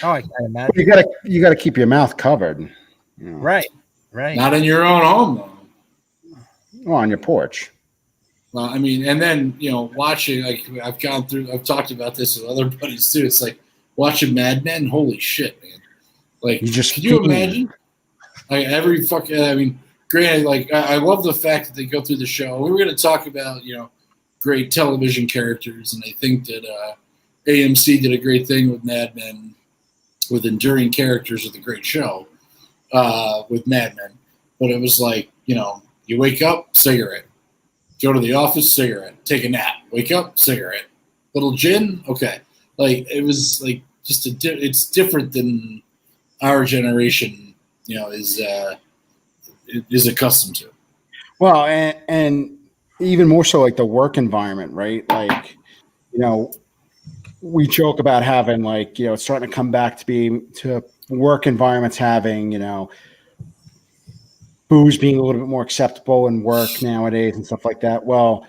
Oh, I can't imagine. You gotta keep your mouth covered. Right. Not in your own home, though. Well, on your porch. Well, I mean, and then watching, like I've talked about this with other buddies too. It's like watching Mad Men. Holy shit, man! Like, can you imagine? Granted, like I love the fact that they go through the show. We were going to talk about great television characters, and I think that AMC did a great thing with Mad Men, with enduring characters with a great show with Mad Men. But it was like you wake up, cigarette. Go to the office, cigarette. Take a nap. Wake up, cigarette. Little gin, okay. Like it was like just it's different than our generation, is accustomed to. Well, and even more so like the work environment, right? Like, we joke about having like, it's starting to come back to work environments having, booze being a little bit more acceptable in work nowadays and stuff like that. Well,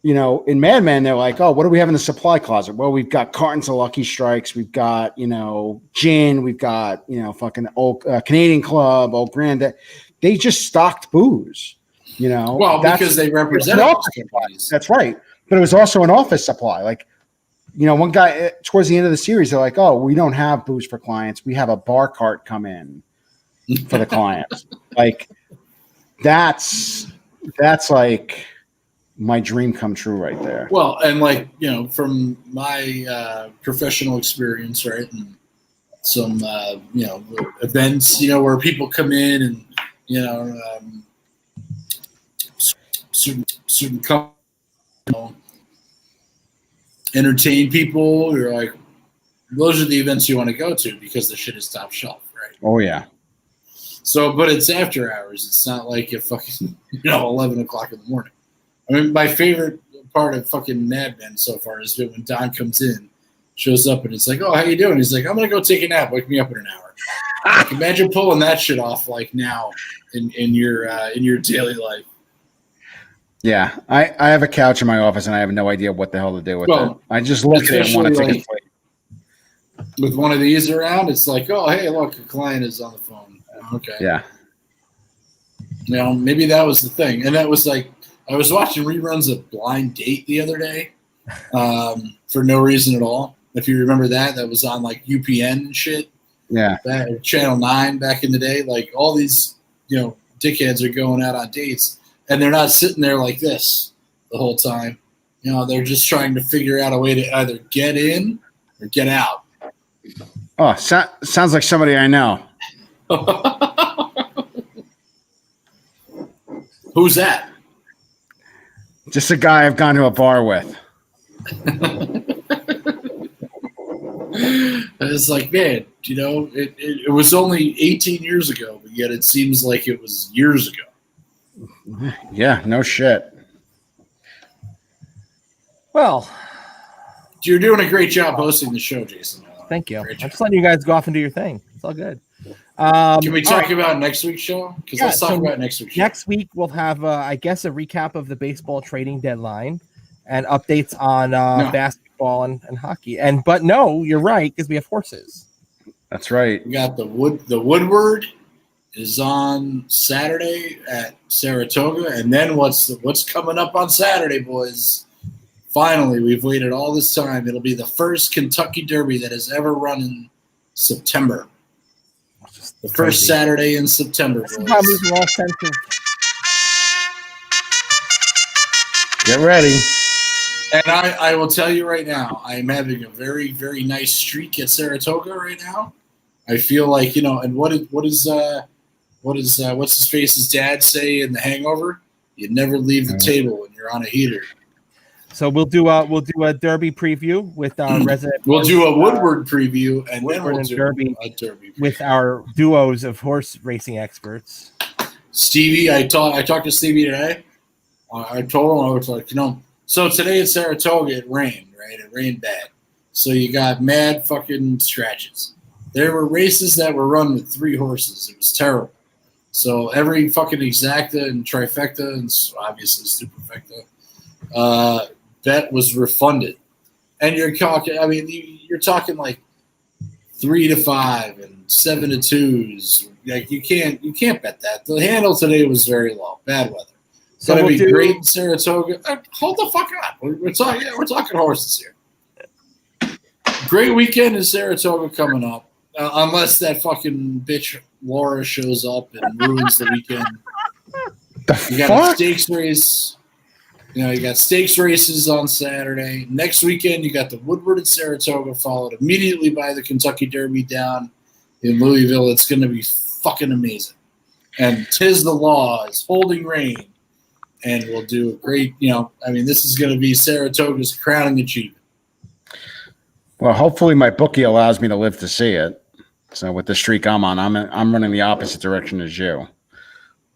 you know, in Mad Men, they're like, oh, what do we have in the supply closet? Well, we've got cartons of Lucky Strikes. We've got, you know, gin. We've got, you know, fucking old Canadian Club, Old Grand. They just stocked booze, you know. Well, because they represent companies. That's right. But it was also an office supply. Like, you know, one guy towards the end of the series, they're like, oh, we don't have booze for clients. We have a bar cart come in for the clients. Like, that's like my dream come true right there. Well, and like, you know, from my professional experience, right, and some you know, events, you know, where people come in and, you know, certain companies, you know, entertain people. You're like, those are the events you want to go to because the shit is top shelf, right? Oh yeah. So, but it's after hours. It's not like at fucking, you know, 11 o'clock in the morning. I mean, my favorite part of fucking Mad Men so far is when Don comes in, shows up, and it's like, oh, how you doing? He's like, I'm going to go take a nap. Wake me up in an hour. Like, imagine pulling that shit off like now in your daily life. Yeah, I have a couch in my office, and I have no idea what the hell to do with it. I just look at it and want to take a sleep. With one of these around, it's like, oh, hey, look, a client is on the phone. Okay. Yeah. You know, maybe that was the thing. And that was like, I was watching reruns of Blind Date the other day for no reason at all. If you remember that was on like UPN and shit. Yeah. Channel 9 back in the day. Like all these, you know, dickheads are going out on dates and they're not sitting there like this the whole time. You know, they're just trying to figure out a way to either get in or get out. Oh, sounds like somebody I know. Who's that? Just a guy I've gone to a bar with. It's like, man, you know, it was only 18 years ago, but yet it seems like it was years ago. Yeah, no shit. Well, you're doing a great job hosting the show, Jason. Thank you. I'm just letting you guys go off and do your thing. It's all good. Can we talk about next week's show? Because let's talk about next week's show. Next week, we'll have, I guess, a recap of the baseball trading deadline and updates on basketball and hockey. But no, you're right, because we have horses. That's right. We got the Woodward is on Saturday at Saratoga. And then what's coming up on Saturday, boys? Finally, we've waited all this time. It'll be the first Kentucky Derby that has ever run in September. The first Saturday in September. Boys. Get ready. And I will tell you right now, I'm having a very, very nice streak at Saratoga right now. I feel like, you know, and what is what's his face's dad say in The Hangover? You never leave the table when you're on a heater. So we'll do a Derby preview with our resident. We'll do a Woodward preview, and then we'll do Derby a Derby preview. With our duos of horse racing experts. Stevie, I talked to Stevie today. I told him, I was like, you know, so today at Saratoga it rained, right? It rained bad. So you got mad fucking scratches. There were races that were run with 3 horses. It was terrible. So every fucking exacta and trifecta and obviously superfecta bet was refunded. And you're talking, I mean, you're talking like 3 to 5 and 7 to 2s. Like you can't bet that. The handle today was very low. Bad weather. So it'll be great in Saratoga. Hold the fuck up. We're talking horses here. Great weekend in Saratoga coming up. Unless that fucking bitch Laura shows up and ruins the weekend. You got a stakes race. You know, you got stakes races on Saturday. Next weekend, you got the Woodward at Saratoga, followed immediately by the Kentucky Derby down in Louisville. It's going to be fucking amazing. And 'Tis the Law is holding reign. And we'll do a great, you know, I mean, this is going to be Saratoga's crowning achievement. Well, hopefully my bookie allows me to live to see it. So with the streak I'm on, I'm running the opposite direction as you.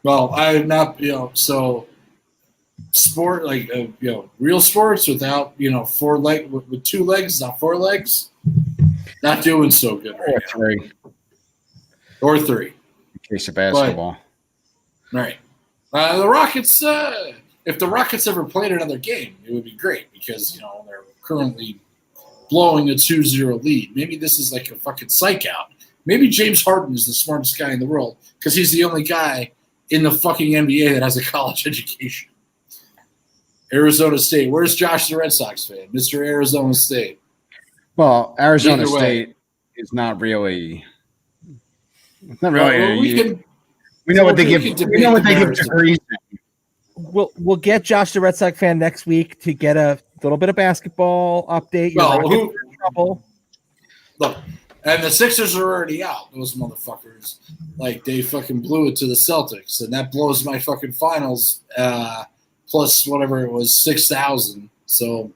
Well, I'm not, you know, so sport, like, you know, real sports without, you know, with 2 legs, not 4 legs, not doing so good right now. 3. Or 3. In case of basketball. Right. The Rockets, if the Rockets ever played another game, it would be great because, you know, they're currently blowing a 2-0 lead. Maybe this is like a fucking psych out. Maybe James Harden is the smartest guy in the world because he's the only guy in the fucking NBA that has a college education. Arizona State. Where's Josh, the Red Sox fan? Mr. Arizona State. Well, Arizona Either way. State is not really. It's not really. Well, we know what they we give. can We debate know what the they give merits of degrees. We'll get Josh, the Red Sox fan, next week to get a little bit of basketball update. Your Well, Rockets are in trouble. Look, and the Sixers are already out. Those motherfuckers, like they fucking blew it to the Celtics, and that blows my fucking finals plus whatever it was 6,000. So,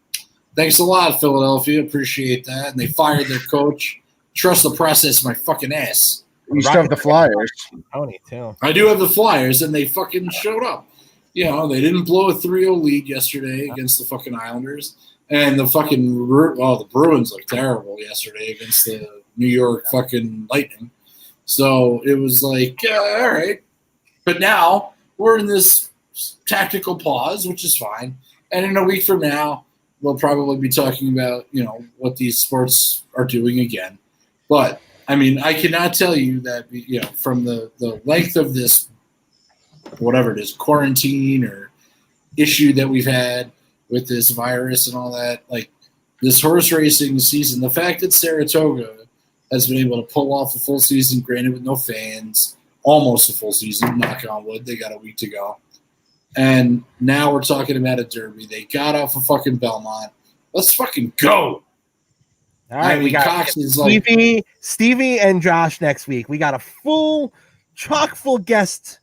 thanks a lot, Philadelphia. Appreciate that. And they fired their coach. Trust the process, my fucking ass. You still have the Flyers. Tony too. I do have the Flyers, and they fucking showed up. You know, they didn't blow a 3-0 lead yesterday against the fucking Islanders. And the fucking the Bruins looked terrible yesterday against the New York fucking Lightning. So it was like, yeah, all right. But now we're in this tactical pause, which is fine. And in a week from now, we'll probably be talking about, you know, what these sports are doing again. But, I mean, I cannot tell you that, you know, from the length of this, whatever it is, quarantine or issue that we've had with this virus and all that, like this horse racing season, the fact that Saratoga has been able to pull off a full season, granted with no fans, almost a full season, knock on wood, they got a week to go. And now we're talking about a derby. They got off of fucking Belmont. Let's fucking go. All right, we got Cox is like, Stevie and Josh next week. We got a full, chock-full guest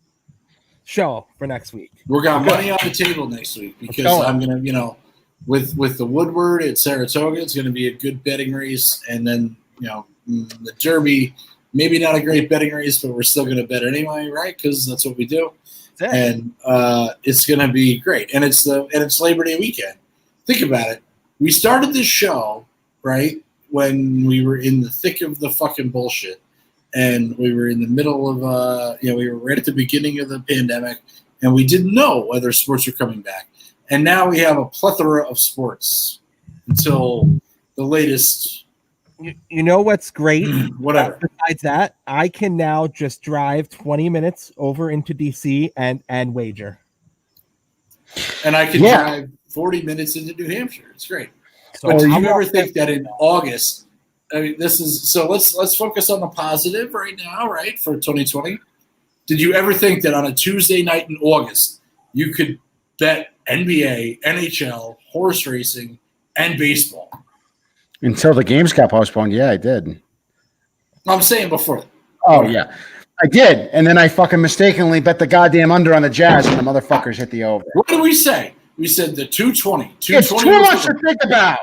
show for next week. we're got money on the table next week because I'm gonna, you know, with the Woodward at Saratoga, it's gonna be a good betting race, and then, you know, the Derby, maybe not a great betting race, but we're still gonna bet anyway, right? Because that's what we do, and it's gonna be great. And it's Labor Day weekend. Think about it. We started this show right when we were in the thick of the fucking bullshit. And we were in the middle of, you know, we were right at the beginning of the pandemic, and we didn't know whether sports were coming back. And now we have a plethora of sports until the latest. You know what's great? Whatever. Besides that, I can now just drive 20 minutes over into DC and wager. And I can drive 40 minutes into New Hampshire. It's great. So do you ever think that in August? I mean, this is so. Let's focus on the positive right now, right, for 2020. Did you ever think that on a Tuesday night in August you could bet NBA, NHL, horse racing, and baseball? Until the games got postponed, yeah, I did. I'm saying before. Oh yeah, I did, and then I fucking mistakenly bet the goddamn under on the Jazz, and the motherfuckers hit the over. What did we say? We said the 220. It's too much to think about.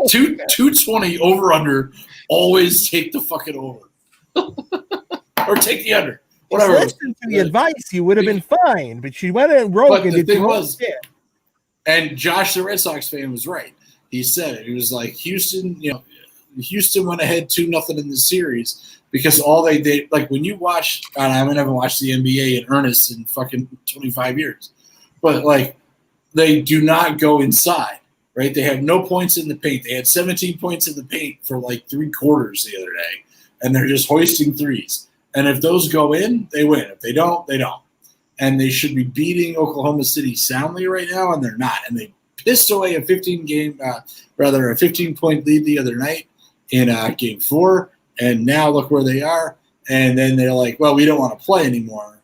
220 over under. Always take the fucking over, or take the under. Whatever. Listen to the advice, you would have been fine. But she went in rogue. But and the did thing wrong was, shit. and Josh, the Red Sox fan, was right. He said it. He was like, Houston. You know, Houston went ahead 2-0 in the series because all they did, like when you watch, and I haven't watched the NBA in earnest in fucking 25 years, but like they do not go inside. Right, they have no points in the paint. They had 17 points in the paint for like 3 quarters the other day, and they're just hoisting threes. And if those go in, they win. If they don't, they don't. And they should be beating Oklahoma City soundly right now, and they're not. And they pissed away a 15-point lead the other night in Game 4, and now look where they are. And then they're like, well, we don't want to play anymore.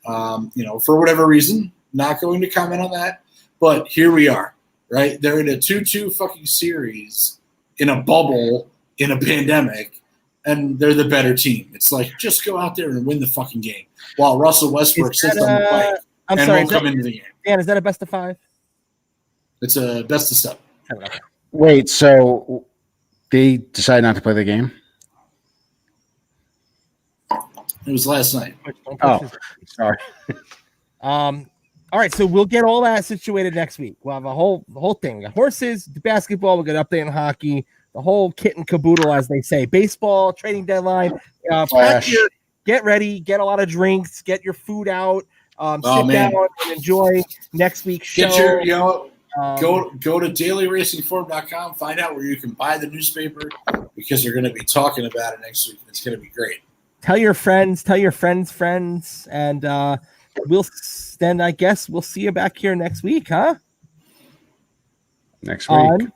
You know, for whatever reason, not going to comment on that, but here we are. Right, they're in a 2-2 fucking series in a bubble in a pandemic, and they're the better team. It's like just go out there and win the fucking game while Russell Westbrook sits on the bike won't come into the game. Dan, is that a best of 5? It's a best of 7. Wait, so they decided not to play the game? It was last night. Oh, sorry. All right, so we'll get all that situated next week. We'll have the whole thing. We got horses, the basketball, we'll get an update on hockey, the whole kit and caboodle, as they say. Baseball, trading deadline. Get ready, get a lot of drinks, get your food out. Sit man. down and enjoy next week's show. Get your, go to dailyracingform.com, find out where you can buy the newspaper, because they're going to be talking about it next week. It's going to be great. Tell your friends, and then I guess we'll see you back here next week, huh? Next week.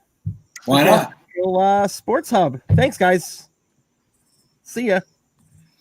Why not? Sports Hub. Thanks, guys. See ya.